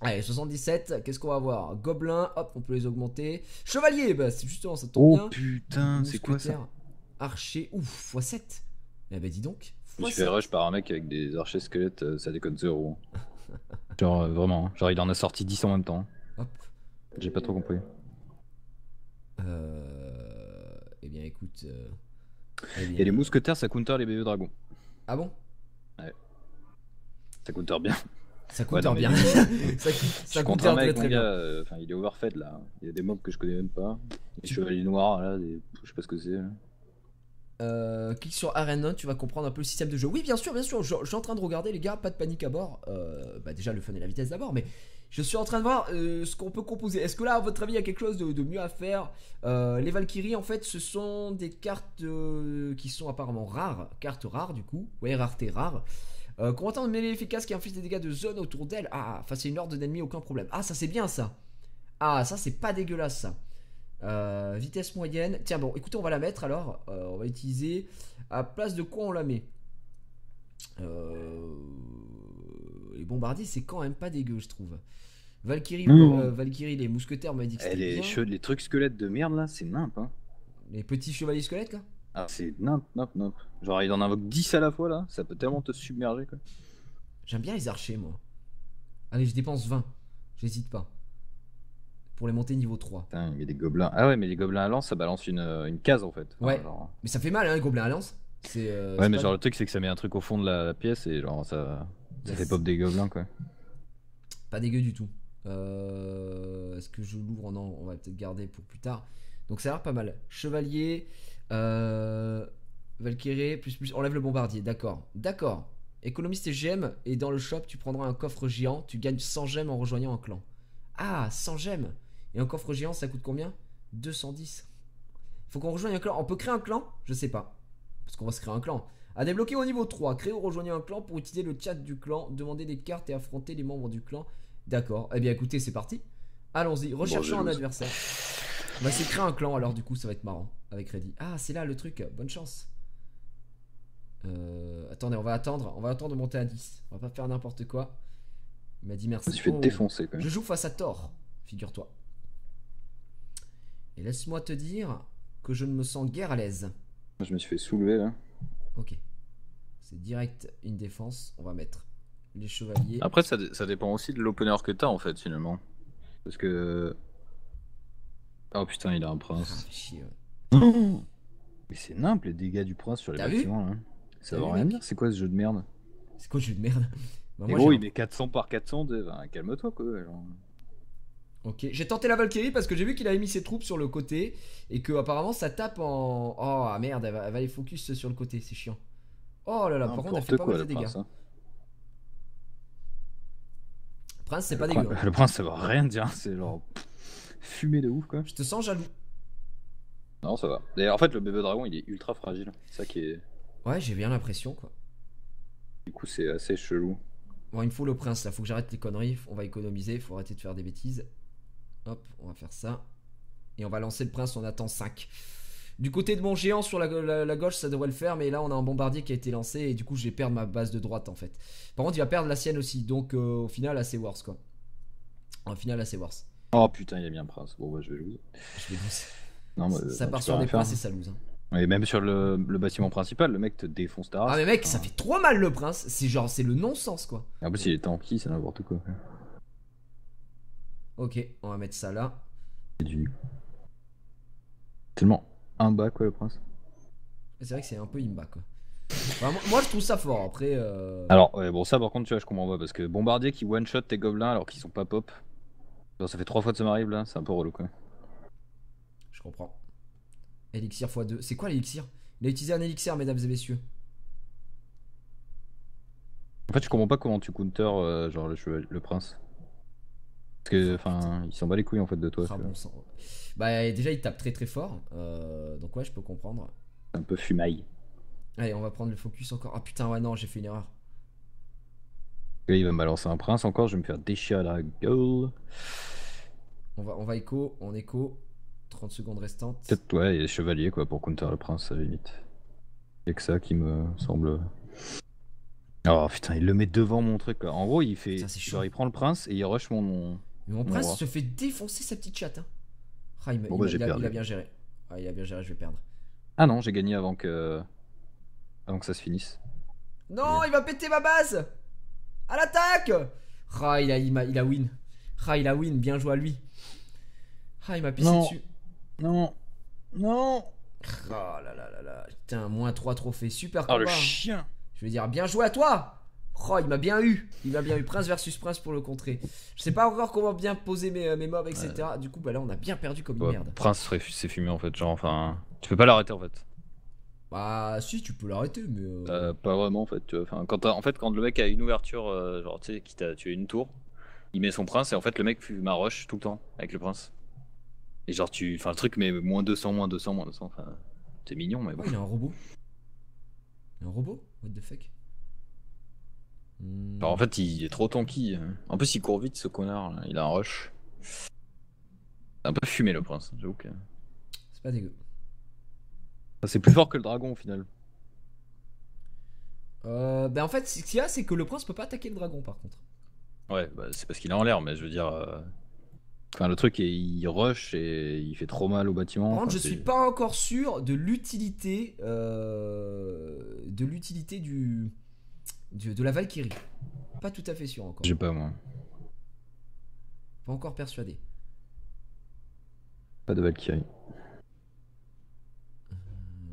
Allez, 77. Qu'est-ce qu'on va avoir? Gobelin, hop, on peut les augmenter. Chevalier, bah c'est justement, ça tombe bien. Oh putain, c'est quoi ça? Archer, ouf, x7. Eh bah dis donc, Je me suis fait rush par un mec avec des archers squelettes, ça déconne 0. Genre vraiment, genre il en a sorti 10 en même temps. Hop. J'ai pas trop compris. Eh bien écoute... Et les mousquetaires ça counter les bébés dragons. Ah bon? Ouais. Ça counter bien. Ça counter bien. ça counter très très bien. Enfin il est overfed là. Il y a des mobs que je connais même pas. Les chevaliers noirs là, je sais pas ce que c'est. Clique sur Arena, tu vas comprendre un peu le système de jeu. Oui, bien sûr, je suis en train de regarder, les gars, pas de panique à bord. Déjà, le fun et la vitesse d'abord, mais je suis en train de voir ce qu'on peut composer. Est-ce que là, à votre avis, il y a quelque chose de mieux à faire? Les Valkyries, en fait, ce sont des cartes qui sont apparemment rares, cartes rares du coup, ouais, rareté rare. Combattant de mêlée efficace qui inflige des dégâts de zone autour d'elle. Ah, face à une horde d'ennemis, aucun problème. Ah, ça c'est bien ça. Ah, ça c'est pas dégueulasse ça. Vitesse moyenne. Tiens, bon, écoutez, on va la mettre alors. On va utiliser. À place de quoi on la met? Les bombardiers, c'est quand même pas dégueu, je trouve. Valkyrie, Valkyrie les mousquetaires, on m'a dit que c'était bien. Les trucs squelettes de merde là, c'est nimp. Hein. Les petits chevaliers squelettes là? Ah, c'est nimp. Genre, il en invoque 10 à la fois là, ça peut tellement te submerger quoi. J'aime bien les archers, moi. Allez, je dépense 20. J'hésite pas. Pour les monter niveau 3. Putain, il y a des gobelins. Ah ouais, mais les gobelins à lance, ça balance une case en fait. Enfin, ouais. Genre... Mais ça fait mal, hein, les gobelins à lance. Ouais, mais genre le truc, c'est que ça met un truc au fond de la pièce et genre ça fait pop des gobelins quoi. Pas dégueu du tout. Est-ce que je l'ouvre? Non, on va peut-être garder pour plus tard. Donc ça a l'air pas mal. Chevalier. Valkyrie, plus. Enlève le bombardier. D'accord. D'accord. Économise tes gemmes et dans le shop, tu prendras un coffre géant. Tu gagnes 100 gemmes en rejoignant un clan. Ah, 100 gemmes. Et un coffre géant, ça coûte combien? 210. Faut qu'on rejoigne un clan. On peut créer un clan? Je sais pas. Parce qu'on va se créer un clan. À débloquer au niveau 3. Créer ou rejoindre un clan pour utiliser le chat du clan. Demander des cartes et affronter les membres du clan. D'accord. Eh bien écoutez, c'est parti. Allons-y. Recherchons un adversaire. On va essayer de créer un clan alors du coup ça va être marrant. Avec Reddy. Ah, c'est là le truc. Bonne chance. Attendez, on va attendre de monter à 10. On va pas faire n'importe quoi. Il m'a dit merci. Je me suis fait défoncer quand même. Je joue face à Thor, figure-toi. Et laisse-moi te dire que je ne me sens guère à l'aise. Je me suis fait soulever là. Ok. C'est direct une défense. On va mettre les chevaliers. Après, ça dépend aussi de l'opener que t'as en fait, finalement. Parce que. Oh putain, il a un prince. Ah, chier, ouais. Mais c'est nimp les dégâts du prince sur les bâtiments là. Ça veut rien dire, c'est quoi ce jeu de merde? C'est quoi ce jeu de merde? Bah, moi, gros, il met 400 par 400, calme-toi quoi. Genre. Ok, j'ai tenté la Valkyrie parce que j'ai vu qu'il avait mis ses troupes sur le côté et que apparemment ça tape en... Oh ah, merde, elle va aller focus sur le côté, c'est chiant. Oh là là, par contre elle fait pas mal de dégâts. Prince, hein. Prince c'est pas dégueu. Le prince ça veut rien dire, c'est genre fumé de ouf quoi. Je te sens jaloux. Non ça va. D'ailleurs en fait le bébé dragon il est ultra fragile, c'est ça qui est... Ouais j'ai bien l'impression quoi. Du coup c'est assez chelou. Bon il me faut le prince là, faut que j'arrête les conneries, on va économiser, faut arrêter de faire des bêtises. Hop, on va faire ça. Et on va lancer le prince, on attend 5. Du côté de mon géant sur la gauche ça devrait le faire, mais là on a un bombardier qui a été lancé et du coup je vais perdre ma base de droite en fait. Par contre il va perdre la sienne aussi, donc au final assez worse quoi. Au final assez worse. Oh putain il a mis un prince, bon bah je vais lose. Je vais lose. Non, bah, ça part sur des princes et ça lose. Hein. Et même sur le bâtiment principal, le mec te défonce ta race. Ah mais mec ça fait trop mal le prince, c'est genre c'est le non-sens quoi. En plus il est tanky, c'est n'importe quoi. Ok, on va mettre ça là. C'est du... Tellement imba quoi le prince. C'est vrai que c'est un peu imba quoi. Enfin, moi je trouve ça fort après. Alors ouais, bon ça par contre tu vois je comprends pas parce que bombardier qui one shot tes gobelins alors qu'ils sont pas pop. Genre, ça fait 3 fois que ça m'arrive là, c'est un peu relou quoi. Je comprends. Élixir x2. C'est quoi l'élixir? Il a utilisé un élixir mesdames et messieurs. En fait je comprends pas comment tu counter genre le prince. Parce que enfin il s'en bat les couilles en fait de toi. Ah, bon sang. Bah déjà il tape très très fort. Donc ouais je peux comprendre. C'est un peu fumaille. Allez on va prendre le focus encore. Ah putain ouais non j'ai fait une erreur. Et il va me balancer un prince encore, je vais me faire déchirer à la gueule. On va écho, on écho. 30 secondes restantes. Peut-être ouais, et chevalier quoi pour counter le prince à la limite. Il y a que ça qui me semble. Oh putain, il le met devant mon truc quoi. En gros, il fait. Putain, genre, il prend le prince et il rush mon. Mais mon prince se fait défoncer sa petite chatte. Hein. Ah, il a bien géré. Ah, il a bien géré, je vais perdre. Ah non, j'ai gagné avant que ça se finisse. Non, il va péter ma base. À l'attaque. Ah, il a win. Ah, il a win, bien joué à lui. Ah, il m'a pissé dessus. Non. Non. Oh là là là là. Putain, moins 3 trophées. Super combat. Oh, le chien. Je veux dire, bien joué à toi. Oh, il m'a bien eu. Il m'a bien eu. Prince versus Prince pour le contrer. Je sais pas encore comment bien poser mes mobs, etc. Du coup, bah là, on a bien perdu comme une merde. Prince c'est fumé en fait. Genre, enfin. Tu peux pas l'arrêter en fait. Bah, si, tu peux l'arrêter, mais. Pas vraiment en fait. Tu vois. Enfin, quand le mec a une ouverture, genre, tu sais, qui t'a tué une tour, il met son prince et en fait, le mec fume un rush tout le temps avec le prince. Et genre, enfin, le truc, mais moins 200, moins 200, moins 200. Enfin, c'est mignon, mais bon. Oh, il a un robot. Un robot? What the fuck? Alors, en fait, il est trop tanky. En plus, il court vite, ce connard. Là. Il a un rush. C'est un peu fumé, le prince. J'avoue que. C'est pas dégueu. C'est plus fort que le dragon au final. Bah en fait, ce qu'il y a, c'est que le prince peut pas attaquer le dragon par contre. Ouais, bah, c'est parce qu'il est en l'air, mais je veux dire. Enfin, le truc, il rush et il fait trop mal au bâtiment. Par contre, enfin, je suis pas encore sûr de l'utilité de la Valkyrie. Pas tout à fait sûr encore. J'ai pas, moi. Pas encore persuadé. Pas de Valkyrie.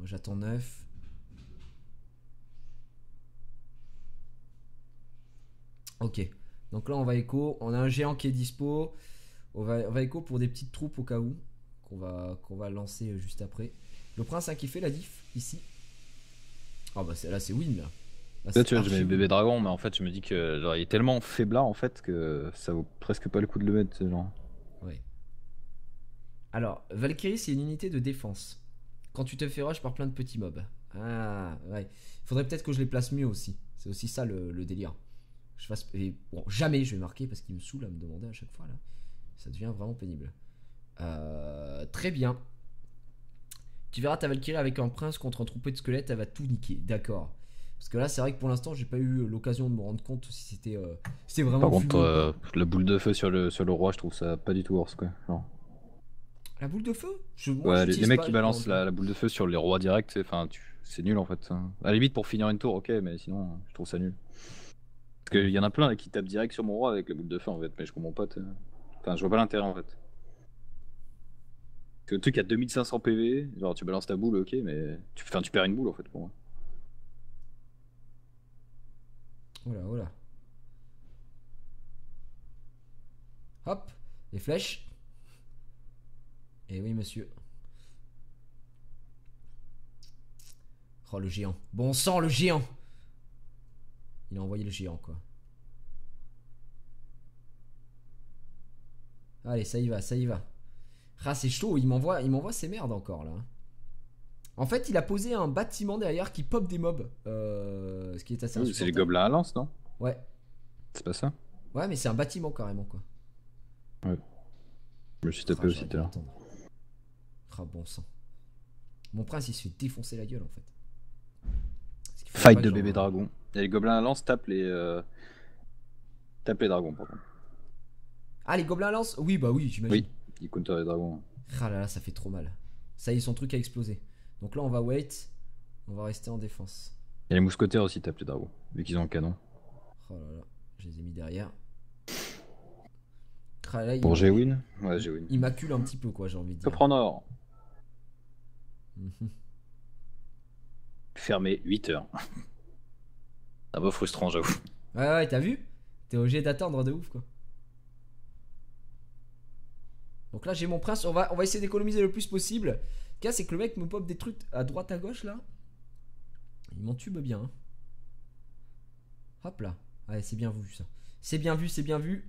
J'attends 9. Ok. Donc là, on va écho. On a un géant qui est dispo. On va écho pour des petites troupes au cas où. Qu'on va lancer juste après. Le prince a kiffé la diff ici. Ah bah là, c'est win là. Là, tu vois, je mets bébé dragon, mais en fait, je me dis que genre, il est tellement faiblard en fait que ça vaut presque pas le coup de le mettre. Genre. Ouais. Alors, Valkyrie, c'est une unité de défense. Quand tu te fais rush par plein de petits mobs. Ah, ouais. Faudrait peut-être que je les place mieux aussi. C'est aussi ça le délire. Je fasse. Et, bon, jamais je vais marquer parce qu'il me saoule à me demander à chaque fois là. Ça devient vraiment pénible. Très bien. Tu verras ta Valkyrie avec un prince contre un troupeau de squelettes, elle va tout niquer. D'accord. Parce que là, c'est vrai que pour l'instant, j'ai pas eu l'occasion de me rendre compte si c'était vraiment. Par contre, la boule de feu sur le roi, je trouve ça pas du tout worse quoi. Genre. La boule de feu ouais, les mecs qui balancent la boule de feu sur les rois directs, c'est nul en fait. À la limite, pour finir une tour, ok, mais sinon, je trouve ça nul. Parce qu'il y en a plein qui tapent direct sur mon roi avec la boule de feu en fait, mais je comprends pas. Enfin, je vois pas l'intérêt en fait. Parce que le truc à 2500 PV, genre tu balances ta boule, ok, mais tu perds une boule en fait pour moi. Voilà, voilà. Hop, les flèches. Et oui, monsieur. Oh, le géant. Bon sang, le géant. Il a envoyé le géant, quoi. Allez, ça y va, ça y va. Ah, c'est chaud, il m'envoie ses merdes encore, là. En fait, il a posé un bâtiment derrière qui pop des mobs. Ce qui est assez insupportable. C'est les gobelins à lance, non? Ouais. C'est pas ça? Ouais, mais c'est un bâtiment, carrément, quoi. Ouais. Je me suis tapé aussi tout à l'heure. Ah, bon sang. Mon prince, il se fait défoncer la gueule, en fait. Fight de bébé dragon. Et les gobelins à lance tapent les dragons, par contre. Ah, les gobelins à lance? Oui, bah oui, j'imagine. Oui, ils counter les dragons. Ah là là, ça fait trop mal. Ça y est, son truc a explosé. Donc là, on va wait. On va rester en défense. Et les mousquetaires aussi tapent les dragons, vu qu'ils ont un canon. Oh là là, je les ai mis derrière. Ah là, pour G-Win? Ouais, G-Win. Il m'accule un petit peu, quoi, j'ai envie de dire. Coffre en or. Fermé 8 heures. Un peu frustrant, j'avoue. Ouais, ouais, t'as vu? T'es obligé d'attendre de ouf, quoi. Donc là, j'ai mon prince. On va essayer d'économiser le plus possible. Le cas, c'est que le mec me pop des trucs à droite, à gauche, là. Il m'en tube bien. Hein. Hop là. Allez, c'est bien vu, ça. C'est bien vu, c'est bien vu.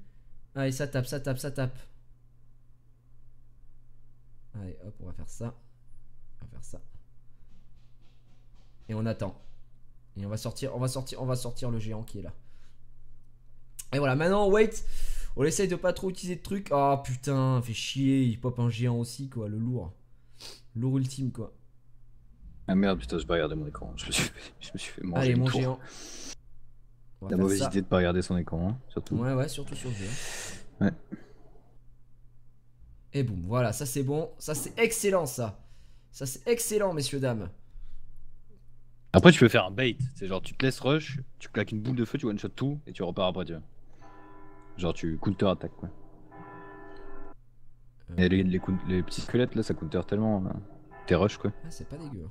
Allez, ça tape, ça tape, ça tape. Allez, hop, on va faire ça. On va faire ça. Et on attend. Et on va sortir le géant qui est là. Et voilà, maintenant, wait. On essaye de pas trop utiliser de trucs. Ah oh, putain, fait chier. Il pop un géant aussi, quoi. Le lourd. Lourd ultime, quoi. Ah merde, putain, je vais pas regarder mon écran. Je me suis fait manger. Allez, mon géant. La mauvaise idée de pas regarder son écran, hein, surtout. Ouais, ouais, surtout sur le géant. Ouais. Et boum, voilà, ça c'est bon. Ça c'est excellent, ça. Ça c'est excellent, messieurs, dames. Après, tu peux faire un bait. C'est genre, tu te laisses rush, tu claques une boule de feu, tu one-shot tout et tu repars après, tu vois. Genre, tu counter-attaque, quoi. Et les petits squelettes là, ça counter tellement. Là. T'es rush, quoi. Ah, c'est pas dégueu.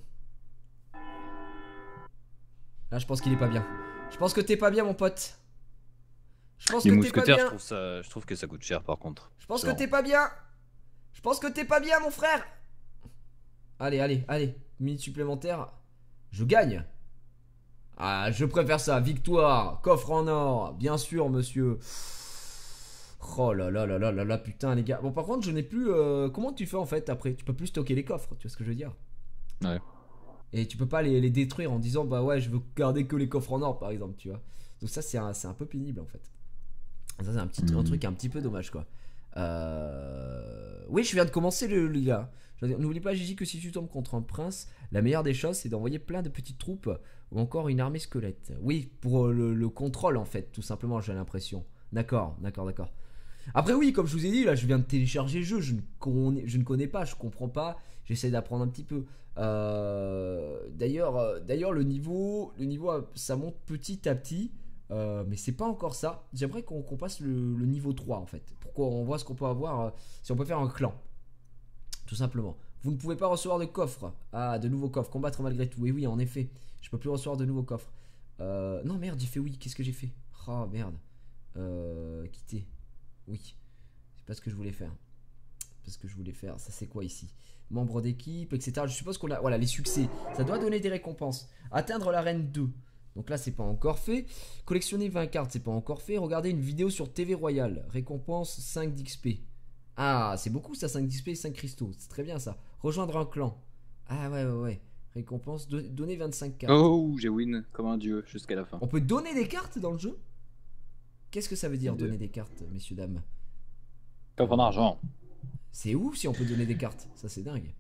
Là, je pense qu'il est pas bien. Je pense que t'es pas bien, mon pote. Je pense que t'es pas bien. Je trouve que ça coûte cher, par contre. Je pense que t'es pas bien. Je pense que t'es pas bien, mon frère. Allez, allez, allez. Minute supplémentaire. Je gagne. Ah, je préfère ça. Victoire. Coffre en or. Bien sûr, monsieur. Oh là là là là là là, putain, les gars. Bon, par contre, je n'ai plus. Comment tu fais en fait après? Tu peux plus stocker les coffres, tu vois ce que je veux dire? Ouais. Et tu peux pas les détruire en disant, bah ouais, je veux garder que les coffres en or, par exemple, tu vois. Donc, ça, c'est un peu pénible en fait. Ça, c'est un truc un petit peu dommage, quoi. Oui, je viens de commencer les gars. N'oublie pas, Gigi, que si tu tombes contre un prince, la meilleure des choses, c'est d'envoyer plein de petites troupes ou encore une armée squelette. Oui, pour le contrôle, en fait, tout simplement, j'ai l'impression. D'accord, d'accord, d'accord. Après, oui, comme je vous ai dit, là, je viens de télécharger le jeu, je ne connais pas, je comprends pas, j'essaie d'apprendre un petit peu. D'ailleurs, le niveau, ça monte petit à petit. Mais c'est pas encore ça. J'aimerais qu'on passe le niveau 3 en fait. Pourquoi on voit ce qu'on peut avoir si on peut faire un clan. Tout simplement. Vous ne pouvez pas recevoir de coffres. Ah, de nouveaux coffres. Combattre malgré tout. Et oui, en effet. Je peux plus recevoir de nouveaux coffres. Non, merde, j'ai fait oui. Qu'est-ce que j'ai fait? Oh, merde. Quitter. Oui. C'est pas ce que je voulais faire. Parce que je voulais faire. Ça, c'est quoi ici? Membre d'équipe, etc. Je suppose qu'on a. Voilà, les succès. Ça doit donner des récompenses. Atteindre l'arène 2. Donc là, c'est pas encore fait. Collectionner 20 cartes, c'est pas encore fait. Regardez une vidéo sur TV Royal. Récompense 5 d'XP. Ah, c'est beaucoup ça, 5 d'XP et 5 cristaux. C'est très bien ça. Rejoindre un clan. Ah ouais, ouais, ouais. Récompense, donner 25 cartes. Oh, j'ai win comme un dieu jusqu'à la fin. On peut donner des cartes dans le jeu? Qu'est-ce que ça veut dire donner des cartes, messieurs, dames? Coffre en argent. C'est ouf si on peut donner des cartes. Ça, c'est dingue.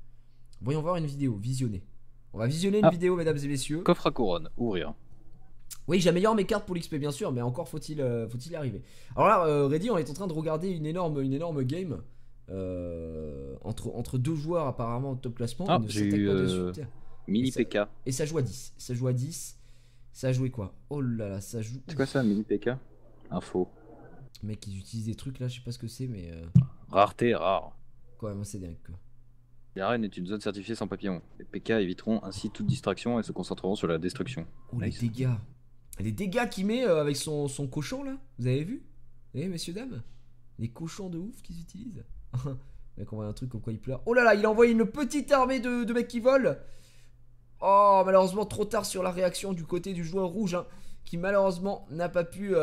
Voyons voir une vidéo. Visionner. On va visionner une vidéo, mesdames et messieurs. Coffre à couronne. Ouvrir. Oui, j'améliore mes cartes pour l'XP bien sûr, mais encore faut-il y arriver. Alors là, Reddy, on est en train de regarder une énorme game entre deux joueurs apparemment au top classement. Ah, j'ai eu mini PK. Et ça joue à 10. Ça joue à 10. Ça a joué quoi? Oh là là, ça joue. C'est quoi ça, mini PK? Info. Mec, ils utilisent des trucs là, je sais pas ce que c'est, mais. Rareté rare. Quoi, moi c'est dingue quoi. L'arène est une zone certifiée sans papillon. Les PK éviteront ainsi toute distraction et se concentreront sur la destruction. Oh, nice. Les dégâts. Les dégâts qu'il met avec son cochon là, vous avez vu? Eh messieurs dames, les cochons de ouf qu'ils utilisent. Mec, on voit un truc comme quoi il pleure. Oh là là, il a envoyé une petite armée de mecs qui volent. Oh, malheureusement trop tard sur la réaction du côté du joueur rouge, hein, qui malheureusement n'a pas pu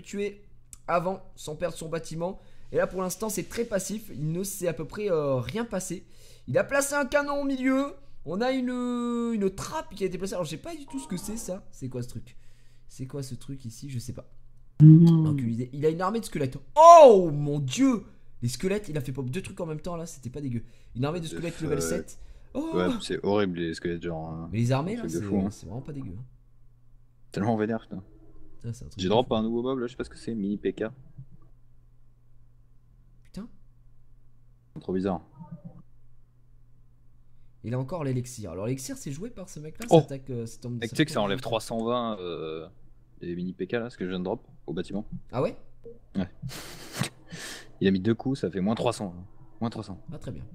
tuer avant sans perdre son bâtiment. Et là pour l'instant c'est très passif, il ne s'est à peu près rien passé. Il a placé un canon au milieu. On a une trappe qui a été placée. Alors je sais pas du tout ce que c'est ça. C'est quoi ce truc? C'est quoi ce truc ici? Je sais pas. Donc, il a une armée de squelettes. Oh mon dieu! Les squelettes, il a fait deux trucs en même temps là, c'était pas dégueu. Une armée de squelettes level 7. Oh, ouais, c'est horrible les squelettes genre. Mais les armées là, c'est vraiment pas dégueu. Tellement vénère putain. J'ai drop un nouveau mob là, je sais pas ce que c'est, mini PK. Putain. Trop bizarre. Il a encore l'élixir. Alors l'élixir c'est joué par ce mec là. Oh. Tu sais que ça enlève 320 des mini PK là, ce que je viens de drop au bâtiment. Ah ouais? Ouais. Il a mis 2 coups, ça fait moins 300. Moins 300. Ah très bien.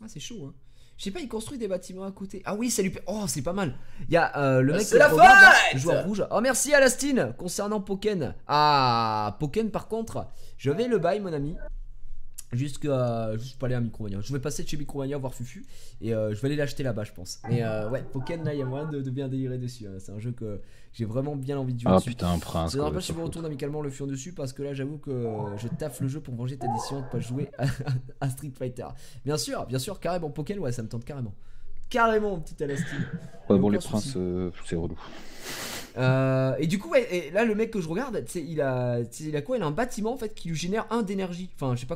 Ah c'est chaud hein. Je sais pas, il construit des bâtiments à côté. Ah oui, ça lui... Oh, c'est pas mal. Il y a le mec que je regarde, là, le joueur rouge. Oh, merci Alastine. Concernant Pokken. Ah, Pokken par contre, je vais le buy mon ami. Juste pour aller à Micromania. Je vais passer de chez Micromania voir Fufu. Et je vais aller l'acheter là-bas, je pense. Mais ouais, Pokken, là, il y a moyen de bien délirer dessus. Hein. C'est un jeu que j'ai vraiment bien envie de jouer. Ah dessus. putain, un prince. Je ne sais pas si je retourne amicalement le fion dessus. Parce que là, j'avoue que je taffe le jeu pour venger ta décision de pas jouer à Street Fighter. Bien sûr, carrément. Pokken, ouais, ça me tente carrément. Carrément, petit Alastine. Ouais, bon, les princes, c'est relou. Et du coup, ouais, et là, le mec que je regarde, il a quoi? Il a un bâtiment en fait qui lui génère 1 d'énergie. Enfin, je sais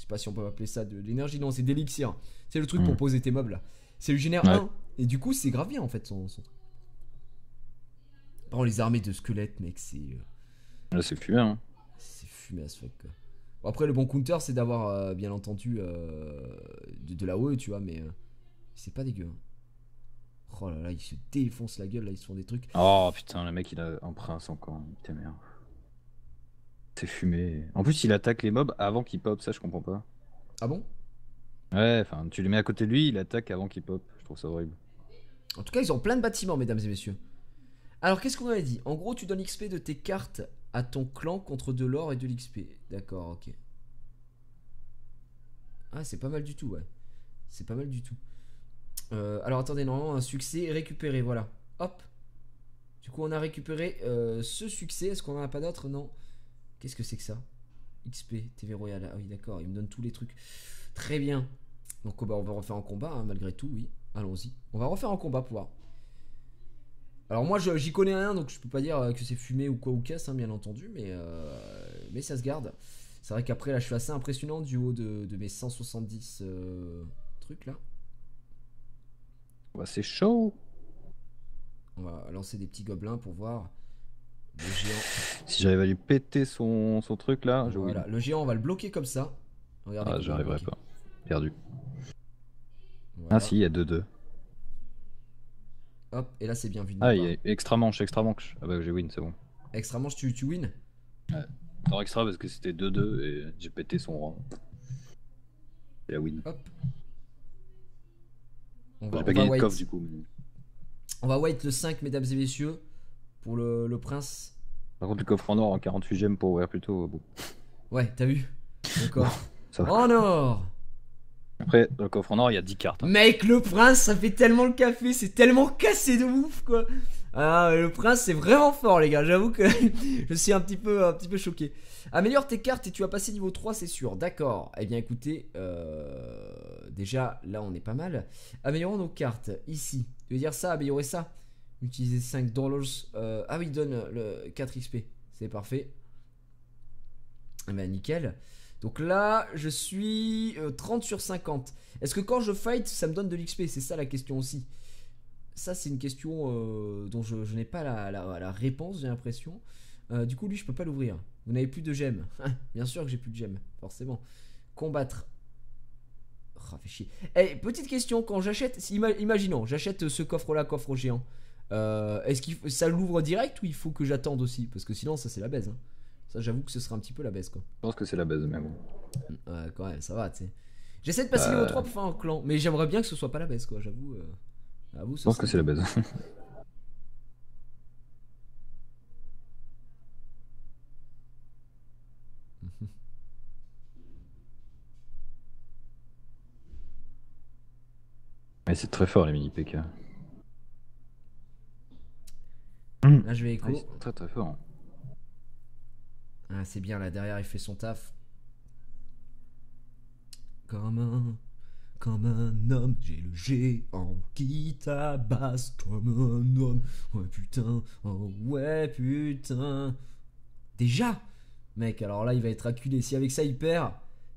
pas si on peut appeler ça de l'énergie. Non, c'est d'élixir. C'est le truc pour poser tes meubles là. Ça lui génère 1. Et du coup, c'est grave bien en fait son truc. Par contre, les armées de squelettes, mec, c'est. Là, c'est fumé, hein. C'est fumé as fuck quoi. Bon, après, le bon counter, c'est d'avoir bien entendu de la OE, tu vois, mais c'est pas dégueu. Hein. Oh là là, ils se défoncent la gueule, là, ils se font des trucs. Oh putain, le mec il a un prince encore. Putain, merde. C'est fumé. En plus, il attaque les mobs avant qu'il pop, ça je comprends pas. Ah bon? Ouais, enfin, tu le mets à côté de lui, il attaque avant qu'il pop. Je trouve ça horrible. En tout cas, ils ont plein de bâtiments, mesdames et messieurs. Alors, qu'est-ce qu'on avait dit? En gros, tu donnes XP de tes cartes à ton clan contre de l'or et de l'XP. D'accord, ok. Ah, c'est pas mal du tout, ouais. C'est pas mal du tout. Alors, attendez, normalement, un succès récupéré, voilà. Hop. Du coup, on a récupéré ce succès. Est-ce qu'on en a pas d'autres? Non. Qu'est-ce que c'est que ça? XP, TV Royal. Ah oui, d'accord, il me donne tous les trucs. Très bien. Donc, bah, on va refaire un combat, hein, malgré tout, oui. Allons-y. On va refaire un combat pour voir. Alors moi j'y connais rien donc je peux pas dire que c'est fumé ou quoi ou casse hein, bien entendu mais ça se garde. C'est vrai qu'après là je suis assez impressionnant du haut de mes 170 trucs là. Ouais, c'est chaud. On va lancer des petits gobelins pour voir le géant. Si j'arrive à lui péter son truc là, je voilà, le géant on va le bloquer comme ça. Regardez. Ah j'arriverai pas. Perdu. Voilà. Ah si, il y a 2-2. Hop, et là c'est bien vu de Ah, il y a extra manche. Ah bah j'ai win, c'est bon. Extra manche, tu win? Ouais. Alors extra parce que c'était 2-2 et j'ai pété son rang. Et la win. Hop. J'ai pas gagné de coffre du coup. Mais... On va wait le 5, mesdames et messieurs, pour le prince. Par contre, le coffre en or en 48 gemmes pour ouvrir plutôt. Bon. Ouais, t'as vu? D'accord. Ça En or! Après, dans le coffre en or, il y a 10 cartes. Hein. Mec, le prince, ça fait tellement le café, c'est tellement cassé de ouf, quoi. Ah, le prince, c'est vraiment fort, les gars. J'avoue que je suis un petit peu choqué. Améliore tes cartes et tu vas passer niveau 3, c'est sûr. D'accord. Eh bien, écoutez, déjà, là, on est pas mal. Améliorons nos cartes. Ici. Tu veux dire ça, améliorer ça? Utiliser 5 $. Ah oui, donne le 4 XP. C'est parfait. Eh ben, nickel. Donc là, je suis 30 sur 50. Est-ce que quand je fight, ça me donne de l'XP? C'est ça la question aussi. Ça, c'est une question dont je n'ai pas la réponse, j'ai l'impression. Du coup, lui, je peux pas l'ouvrir. Vous n'avez plus de gemmes. Bien sûr que j'ai plus de gemmes, forcément. Combattre. Oh, fait chier. Hey, petite question, quand j'achète... Imaginons, j'achète ce coffre-là, coffre géant. Est-ce que ça l'ouvre direct ou il faut que j'attende aussi? Parce que sinon, ça, c'est la baise. Hein. Ça, j'avoue que ce sera un petit peu la baisse, quoi. Je pense que c'est la baise, mais bon. Ouais, quand même, ça va, tu sais. J'essaie de passer niveau 3 pour faire un clan, mais j'aimerais bien que ce soit pas la baisse, quoi, j'avoue. Je pense que c'est la baise. Mais c'est très fort, les mini PK. Là, je vais écho. Ouais, très très fort. Hein. Ah, c'est bien, là, derrière, il fait son taf. Comme un homme, j'ai le géant qui tabasse comme un homme. Ouais, putain, oh ouais, putain. Déjà? Mec, alors là, il va être acculé. Si avec ça, il perd,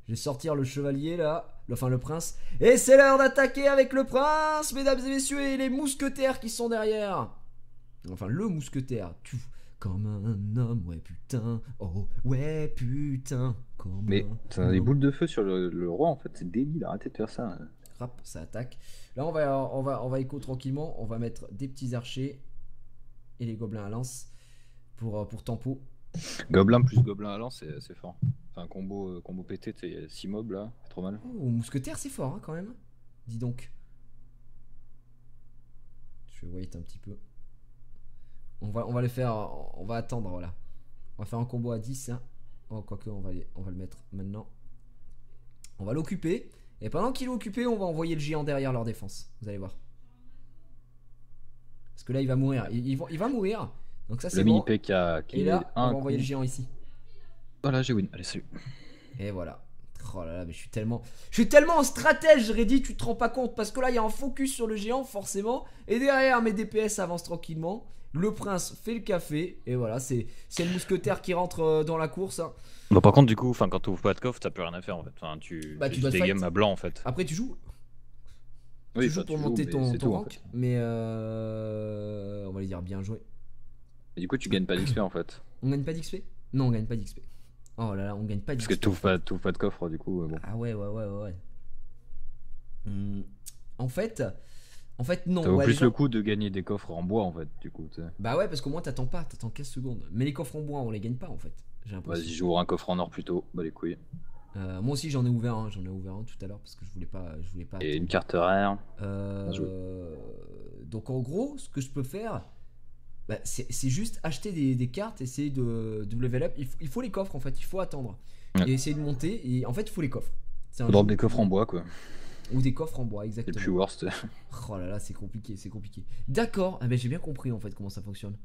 je vais sortir le chevalier, là. Enfin, le prince. Et c'est l'heure d'attaquer avec le prince, mesdames et messieurs, et les mousquetaires qui sont derrière. Enfin, le mousquetaire. Comme un homme, ouais, putain. Oh, ouais, putain. Mais t'as des boules de feu sur le roi, en fait, c'est débile, arrêtez de faire ça. Rap, ça attaque. Là, on va écho tranquillement. On va mettre des petits archers et les gobelins à lance pour tempo. Gobelin plus gobelin à lance, c'est fort. Enfin, combo pété, t'es 6 mobs là, c'est trop mal. Oh, mousquetaire, c'est fort hein, quand même. Dis donc. Je vais wait un petit peu. On va le faire. On va attendre, voilà. On va faire un combo à 10. Hein. Oh, quoique, on va le mettre maintenant. On va l'occuper. Et pendant qu'il est occupé, on va envoyer le géant derrière leur défense. Vous allez voir. Parce que là, il va mourir. Il va mourir. Donc ça, c'est bon. Le mini PK qui et là, on va envoyer le géant ici. Voilà, j'ai win. Allez, salut. Et voilà. Oh là là, mais je suis tellement en stratège, Reddy, tu te rends pas compte. Parce que là, il y a un focus sur le géant, forcément. Et derrière, mes DPS avancent tranquillement. Le prince fait le café. Et voilà, c'est le mousquetaire qui rentre dans la course. Hein. Bah, par contre, du coup, quand tu ouvres pas de coffre, t'as plus rien à faire en fait. Enfin, tu dois dégames à blanc en fait. Après, tu joues. Oui, tu joues pour monter ton rank. En fait. Mais on va lui dire bien joué. Et du coup, tu gagnes pas d'XP en fait. On gagne pas d'XP? Non, on gagne pas d'XP. Oh là là, on gagne pas d'XP. Parce que tu ouvres pas de coffre du coup. Bon. Ah ouais. En En fait, non. Ça vaut plus le coup de gagner des coffres en bois, en fait, du coup. T'sais. Bah ouais, parce qu'au moins t'attends pas, t'attends 15 secondes. Mais les coffres en bois, on les gagne pas en fait. Vas-y, j'ouvre un coffre en or plutôt. Bah les couilles. Moi aussi j'en ai ouvert un, tout à l'heure parce que je voulais pas. Et attendre. une carte rare. Donc en gros, ce que je peux faire, bah, c'est juste acheter des cartes, essayer de level up. Il faut les coffres en fait, il faut attendre. Ouais. Et essayer de monter, et en fait il faut les coffres. Faut drop des coffres en bois quoi. Ou des coffres en bois, exactement. C'est plus worst. Oh là là, c'est compliqué, c'est compliqué. D'accord, ah ben j'ai bien compris en fait comment ça fonctionne.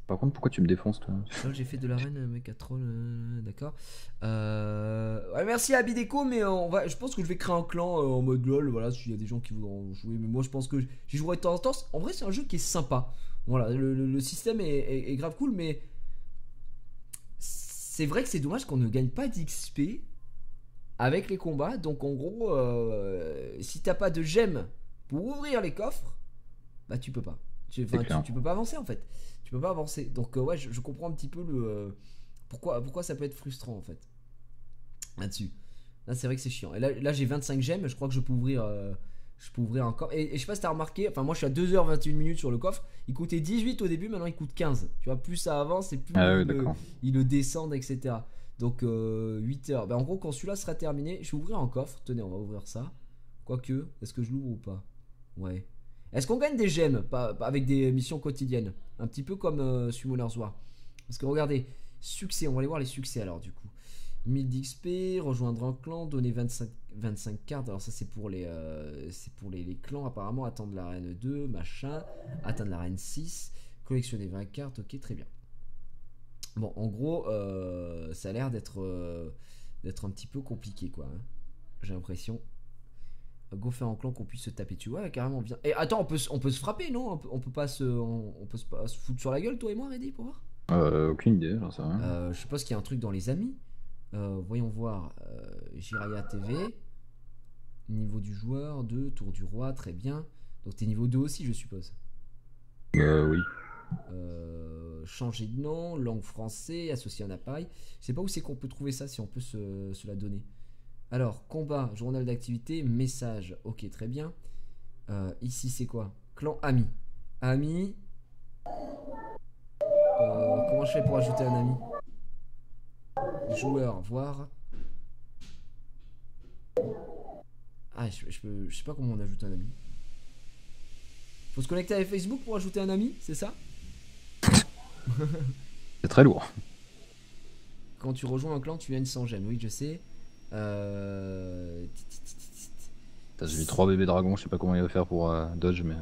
Par contre, pourquoi tu me défonces toi? J'ai fait de l'arène, mec à troll, d'accord. Ouais, merci à Abideco, mais je pense que je vais créer un clan en mode LOL, voilà, s'il y a des gens qui voudront jouer. Mais moi je pense que j'y jouerai de temps en temps. En vrai, c'est un jeu qui est sympa. Voilà, le système est grave cool, mais c'est vrai que c'est dommage qu'on ne gagne pas d'XP avec les combats. Donc en gros, si t'as pas de gemmes pour ouvrir les coffres, bah tu peux pas. Tu peux pas avancer en fait. Tu peux pas avancer. Donc ouais, je comprends un petit peu le pourquoi ça peut être frustrant en fait. Là-dessus. Là c'est vrai que c'est chiant. Et là j'ai 25 gemmes, je crois que je peux ouvrir un coffre. Et je sais pas si t'as remarqué, enfin moi je suis à 2h21 minutes sur le coffre. Il coûtait 18 au début, maintenant il coûte 15. Tu vois, plus ça avance et plus il le descend, etc. Donc 8 heures. Ben, en gros, quand celui-là sera terminé, je vais ouvrir un coffre. Tenez, on va ouvrir ça. Quoique, est-ce que je l'ouvre ou pas? Ouais. Est-ce qu'on gagne des gemmes avec des missions quotidiennes? Un petit peu comme Summoner's War. Parce que regardez, succès, on va aller voir les succès alors du coup. 1000 d'XP, rejoindre un clan, donner 25 cartes. Alors ça c'est pour les clans apparemment. Attendre l'arène 2, machin. Atteindre l'arène 6. Collectionner 20 cartes, ok, très bien. Bon, en gros, ça a l'air d'être un petit peu compliqué, quoi. Hein. J'ai l'impression. Go faire en clan qu'on puisse se taper dessus. Ouais, carrément bien. Et attends, on peut se frapper, non? On peut pas se foutre sur la gueule, toi et moi, Reddy, pour voir? Aucune idée, j'en sais rien. Je suppose qu'il y a un truc dans les amis. Voyons voir. Jiraya TV. Niveau du joueur, 2, tour du roi, très bien. Donc t'es niveau 2 aussi, je suppose. Oui. Changer de nom, langue français, associer un appareil. Je sais pas où c'est qu'on peut trouver ça, si on peut se la donner. Alors, combat, journal d'activité, message. Ok, très bien. Ici, c'est quoi? Clan ami. Ami. Comment je fais pour ajouter un ami? Joueur, voir. Ah, je sais pas comment on ajoute un ami. Faut se connecter avec Facebook pour ajouter un ami, c'est ça? C'est très lourd. Quand tu rejoins un clan, tu gagnes 100 gemmes. Oui, je sais. J'ai mis 3 bébés dragons, je sais pas comment il va faire pour dodge, mais.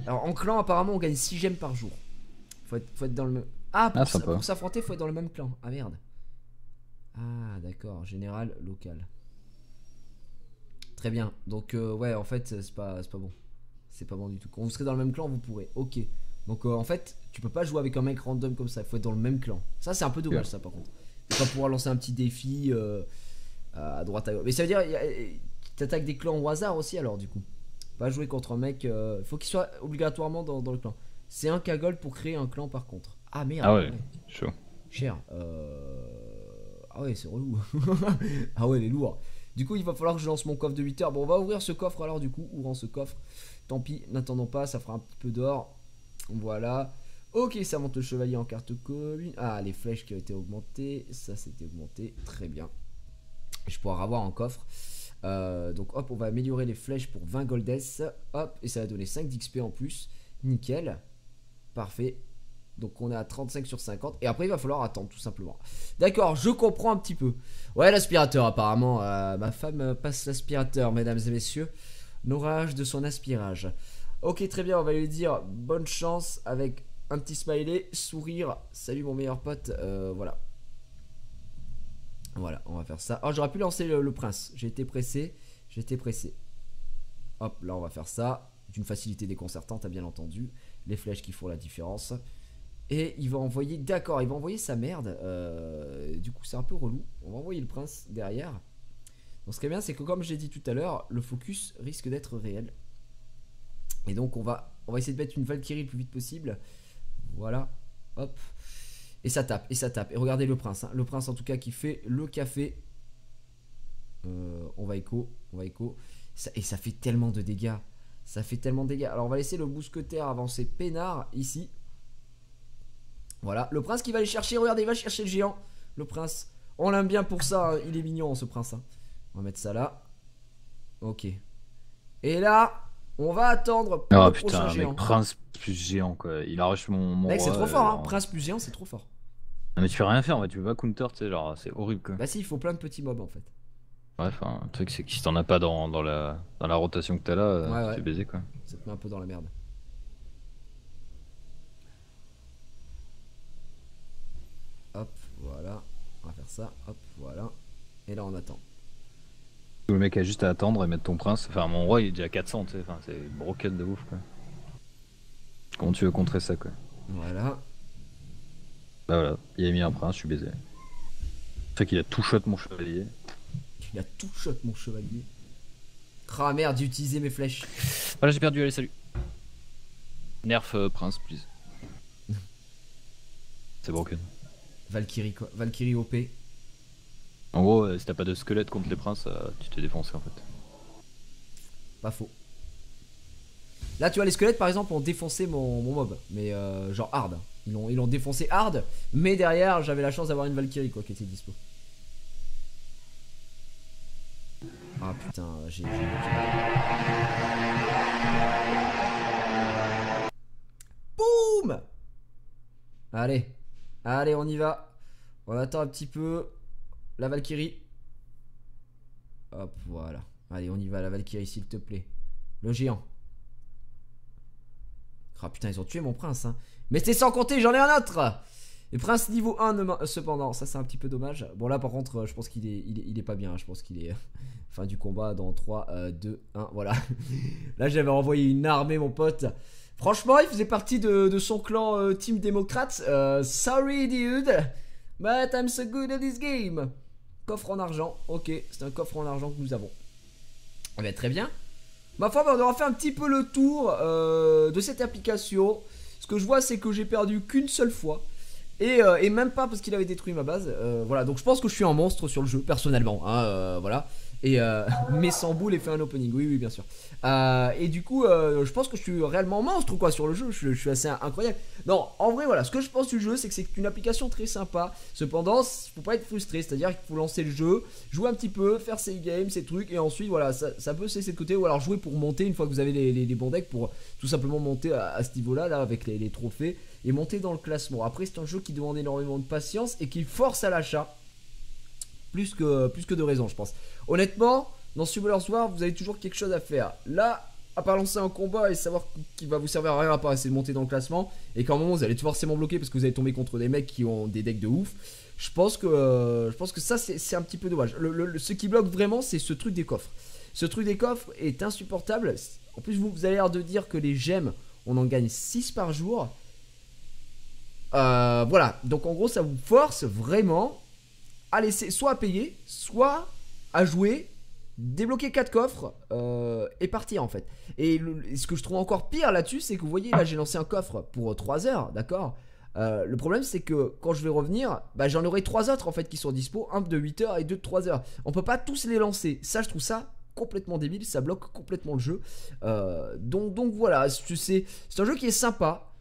Alors en clan, apparemment, on gagne 6 gemmes par jour. Faut être dans le même. Ah, pour s'affronter, faut être dans le même clan. Ah merde. Ah, d'accord. Général, local. Très bien. Donc, ouais, en fait, c'est pas bon. C'est pas bon du tout. Quand vous serez dans le même clan, vous pourrez. Ok. Donc, en fait, tu peux pas jouer avec un mec random comme ça. Il faut être dans le même clan. Ça, c'est un peu dommage, ça, par contre. Tu vas pas pouvoir lancer un petit défi à droite à gauche. Mais ça veut dire t'attaques des clans au hasard aussi, alors, du coup. Pas jouer contre un mec. Faut qu'il soit obligatoirement dans le clan. C'est un K-Gold pour créer un clan, par contre. Ah merde. Ah ouais, chaud. Cher. Ah ouais, c'est relou. Ah ouais, il est lourd. Du coup, il va falloir que je lance mon coffre de 8 heures. Bon, on va ouvrir ce coffre alors, du coup. Ouvrons ce coffre. Tant pis, n'attendons pas, ça fera un petit peu d'or. Voilà. Ok, ça monte le chevalier en carte commune. Ah, les flèches qui ont été augmentées. Ça, c'était augmenté. Très bien. Je pourrai avoir un coffre. Donc, hop, on va améliorer les flèches pour 20 goldess. Hop, et ça va donner 5 d'XP en plus. Nickel. Parfait. Donc on est à 35 sur 50. Et après il va falloir attendre tout simplement. D'accord, je comprends un petit peu. Ouais, l'aspirateur apparemment. Ma femme passe l'aspirateur, mesdames et messieurs. L'orage de son aspirage. Ok, très bien, on va lui dire bonne chance avec un petit smiley, sourire. Salut mon meilleur pote. Voilà. Voilà, on va faire ça. Oh, j'aurais pu lancer le prince. J'ai été pressé. Hop, là on va faire ça. D'une facilité déconcertante, t'as bien entendu. Les flèches qui font la différence. Et il va envoyer, d'accord, il va envoyer sa merde. Du coup, c'est un peu relou. On va envoyer le prince derrière. Donc, ce qui est bien, c'est que comme j'ai dit tout à l'heure, le focus risque d'être réel. Et donc, on va essayer de mettre une Valkyrie le plus vite possible. Voilà, hop. Et ça tape, et ça tape. Et regardez le prince. Hein. Le prince, en tout cas, qui fait le café. On va écho. Et ça fait tellement de dégâts. Ça fait tellement de dégâts. Alors on va laisser le mousquetaire avancer peinard ici. Voilà, le prince qui va aller chercher, regardez, il va chercher le géant. Le prince, on l'aime bien pour ça, hein. Il est mignon ce prince, hein. On va mettre ça là. Ok. Et là, on va attendre pour le prochain géant. Mec, prince plus géant quoi, il arrache mon mec c'est trop fort, hein. Prince plus géant c'est trop fort. Non mais tu peux rien faire en fait, tu peux pas counter, tu sais, genre c'est horrible quoi. Bah si, il faut plein de petits mobs en fait. Ouais, enfin, le truc c'est que si t'en as pas dans la rotation que t'as là, c'est baisé quoi. Ça te met un peu dans la merde. Hop, voilà. On va faire ça, hop, voilà. Et là on attend. Le mec a juste à attendre et mettre ton prince. Enfin, mon roi il est déjà à 400, tu sais, enfin, c'est broken de ouf quoi. Comment tu veux contrer ça quoi? Voilà. Bah voilà, il a mis un prince, je suis baisé. C'est vrai qu'il a tout shot mon chevalier. Il a tout shot mon chevalier. Ah merde, j'ai utilisé mes flèches. Voilà, j'ai perdu, allez salut. Nerf prince, please. C'est broken. Valkyrie quoi, Valkyrie OP. En gros, si t'as pas de squelette contre les princes, tu t'es défoncé en fait. Pas faux. Là tu vois les squelettes par exemple ont défoncé mon mob. Mais genre hard. Ils l'ont défoncé hard. Mais derrière j'avais la chance d'avoir une Valkyrie quoi qui était dispo. Ah putain j'ai... Boum. Allez. Allez on y va. On attend un petit peu. La Valkyrie. Hop voilà. Allez on y va la Valkyrie s'il te plaît. Le géant. Ah putain ils ont tué mon prince hein. Mais c'est sans compter j'en ai un autre. Le prince niveau 1 cependant. Ça c'est un petit peu dommage. Bon là par contre je pense qu'il est pas bien. Je pense qu'il est fin du combat dans 3, 2, 1. Voilà. Là j'avais envoyé une armée mon pote. Franchement il faisait partie de son clan Team Démocrate. Sorry dude. But I'm so good at this game. Coffre en argent. Ok c'est un coffre en argent que nous avons. Eh bien, très bien. Ma foi, on aura fait un petit peu le tour de cette application. Ce que je vois, c'est que j'ai perdu qu'une seule fois. Et même pas parce qu'il avait détruit ma base. Voilà, donc je pense que je suis un monstre sur le jeu, personnellement. Hein, voilà. Et mais sans boule et fait un opening. Oui, oui, bien sûr. Et du coup, je pense que je suis réellement monstre quoi sur le jeu. Je suis assez incroyable. Non, en vrai, voilà. Ce que je pense du jeu, c'est que c'est une application très sympa. Cependant, faut pas être frustré. C'est-à-dire qu'il faut lancer le jeu, jouer un petit peu, faire ses games, ses trucs. Et ensuite, voilà, ça peut se laisser de côté. Ou alors jouer pour monter une fois que vous avez les bons decks. Pour tout simplement monter à ce niveau-là, là, avec les trophées. Et monter dans le classement. Après, c'est un jeu qui demande énormément de patience et qui force à l'achat. Plus que de raison, je pense. Honnêtement, dans Summoner's War, vous avez toujours quelque chose à faire. Là, à part lancer un combat et savoir qu'il va vous servir à rien à part essayer de monter dans le classement, et qu'à un moment vous allez forcément bloquer parce que vous allez tomber contre des mecs qui ont des decks de ouf, je pense que ça c'est un petit peu dommage. Ce qui bloque vraiment, c'est ce truc des coffres. Ce truc des coffres est insupportable. En plus, vous avez l'air de dire que les gemmes, on en gagne 6 par jour. Voilà, donc en gros, ça vous force vraiment à laisser soit à payer, soit à jouer, débloquer 4 coffres et partir en fait. Et ce que je trouve encore pire là-dessus, c'est que vous voyez, là j'ai lancé un coffre pour 3 heures, d'accord. Le problème c'est que quand je vais revenir, bah, j'en aurai 3 autres en fait qui sont dispo, un de 8 heures et 2 de 3 heures. On peut pas tous les lancer, ça je trouve ça complètement débile, ça bloque complètement le jeu. Donc voilà, c'est un jeu qui est sympa.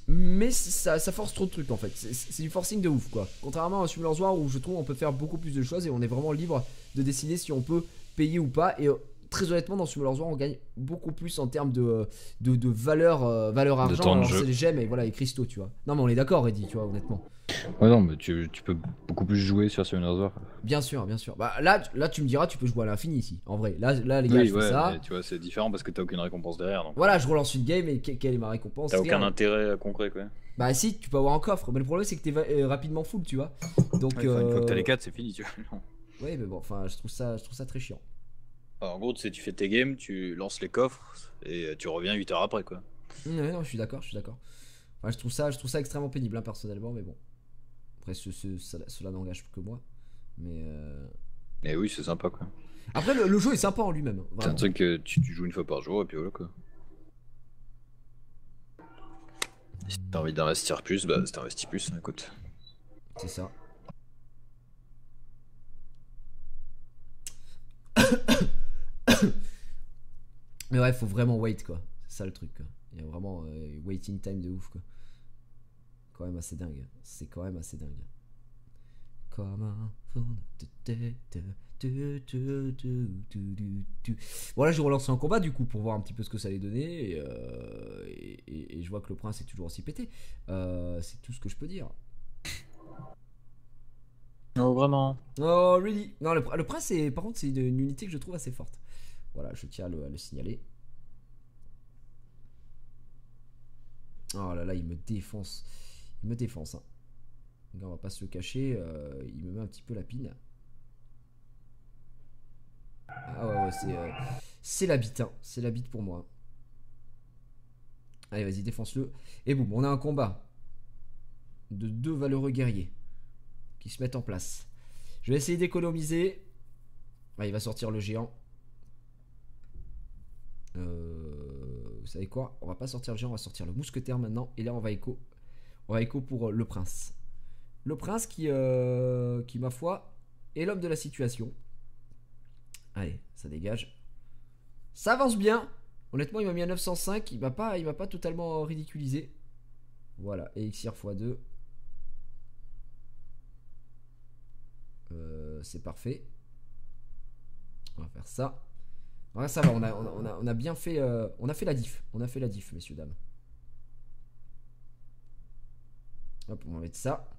Mais ça force trop de trucs en fait. C'est du forcing de ouf quoi. Contrairement à Summoner's War où je trouve on peut faire beaucoup plus de choses et on est vraiment libre de décider si on peut payer ou pas. Et très honnêtement dans Summoner's War on gagne beaucoup plus en termes de valeur argent. Alors c'est les gemmes et voilà les cristaux tu vois. Non mais on est d'accord Eddy tu vois honnêtement. Ouais non mais tu peux beaucoup plus jouer sur Summoner's War. Bien sûr bien sûr. Bah là tu me diras tu peux jouer à l'infini ici. En vrai là les gars oui, je fais ça. Mais tu vois c'est différent parce que t'as aucune récompense derrière. Donc... Voilà je relance une game et quelle est ma récompense? T'as aucun intérêt concret quoi. Bah si tu peux avoir un coffre mais le problème c'est que t'es rapidement full tu vois. Donc une fois que t'as les 4 c'est fini tu vois. Ouais mais bon enfin je trouve ça très chiant. En gros, tu fais tes games, tu lances les coffres et tu reviens 8 heures après quoi. Ouais, non, je suis d'accord. Enfin, je trouve ça extrêmement pénible hein, personnellement, mais bon. Après, cela n'engage que moi. Mais oui, c'est sympa quoi. Après, le jeu est sympa en lui-même. C'est un truc que tu joues une fois par jour et puis voilà quoi. Si t'as envie d'investir plus, bah t'investis plus, écoute. C'est ça. Mais ouais, faut vraiment wait quoi. C'est ça le truc quoi. Il y a vraiment waiting time de ouf quoi. Quand même assez dingue. C'est quand même assez dingue. Comme un faune. Bon là j'ai relancé un combat du coup pour voir un petit peu ce que ça allait donner et je vois que le prince est toujours aussi pété. C'est tout ce que je peux dire. Oh vraiment. Oh really. Non le prince est, par contre c'est une unité que je trouve assez forte. Voilà, je tiens à le signaler. Oh là là, il me défonce. Il me défonce. Hein. On va pas se le cacher. Il me met un petit peu la pine. Ah ouais, c'est la bite. Hein. C'est la bite pour moi. Allez, vas-y, défonce-le. Et boum, on a un combat de 2 valeureux guerriers qui se mettent en place. Je vais essayer d'économiser. Ah, il va sortir le géant. Vous savez quoi? On va pas sortir le géant, on va sortir le mousquetaire maintenant. Et là, on va écho pour le prince. Le prince qui ma foi, est l'homme de la situation. Allez, ça dégage. Ça avance bien. Honnêtement, il m'a mis à 905. Il m'a pas totalement ridiculisé. Voilà, élixir x2. C'est parfait. On va faire ça. Ouais, ça va, on a bien fait. On a fait la diff. On a fait la diff, messieurs, dames. Hop, on va mettre ça.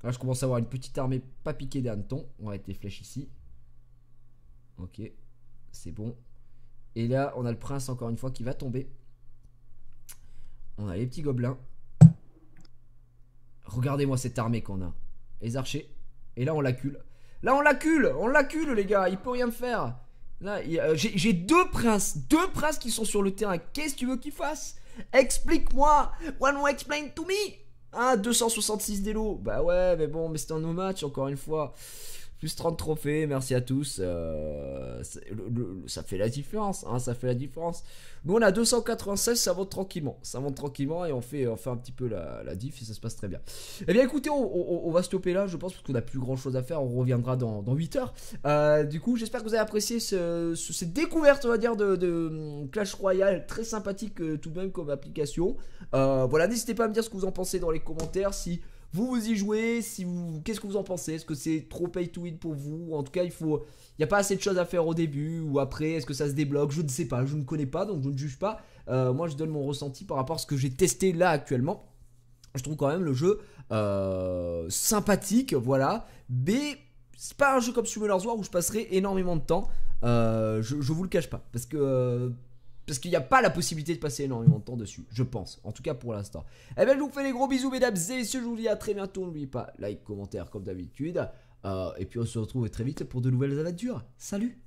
Là, je commence à avoir une petite armée pas piquée des hannetons. On va mettre les flèches ici. Ok, c'est bon. Et là, on a le prince, encore une fois, qui va tomber. On a les petits gobelins. Regardez-moi cette armée qu'on a. Les archers. Et là, on l'accule. Là, on l'accule, les gars. Il peut rien me faire. Là, j'ai 2 princes. 2 princes qui sont sur le terrain. Qu'est-ce que tu veux qu'ils fassent? Explique-moi. One more explain to me. Ah, 266 d'élo. Bah ouais, mais bon, mais c'est un no match, encore une fois. Plus 30 trophées, merci à tous. Ça fait la différence, hein, ça fait la différence. Nous on a 296, ça monte tranquillement. Ça monte tranquillement et on fait un petit peu la diff et ça se passe très bien. Eh bien écoutez, on va stopper là, je pense, parce qu'on n'a plus grand chose à faire. On reviendra dans 8 heures. Du coup, j'espère que vous avez apprécié cette découverte, on va dire, de Clash Royale. Très sympathique tout de même comme application. Voilà, n'hésitez pas à me dire ce que vous en pensez dans les commentaires. Si vous y jouez, qu'est-ce que vous en pensez? Est-ce que c'est trop pay to win pour vous? En tout cas, il n'y a pas assez de choses à faire au début ou après. Est-ce que ça se débloque? Je ne sais pas, je ne connais pas, donc je ne juge pas. Moi, je donne mon ressenti par rapport à ce que j'ai testé là actuellement. Je trouve quand même le jeu sympathique, voilà. Mais c'est pas un jeu comme Summoner's War où je passerai énormément de temps. Je vous le cache pas, parce qu'il n'y a pas la possibilité de passer énormément de temps dessus, je pense, en tout cas pour l'instant. Eh bien je vous fais des gros bisous mesdames et messieurs, je vous dis à très bientôt, n'oubliez pas, like, commentaire comme d'habitude, et puis on se retrouve très vite pour de nouvelles aventures, salut.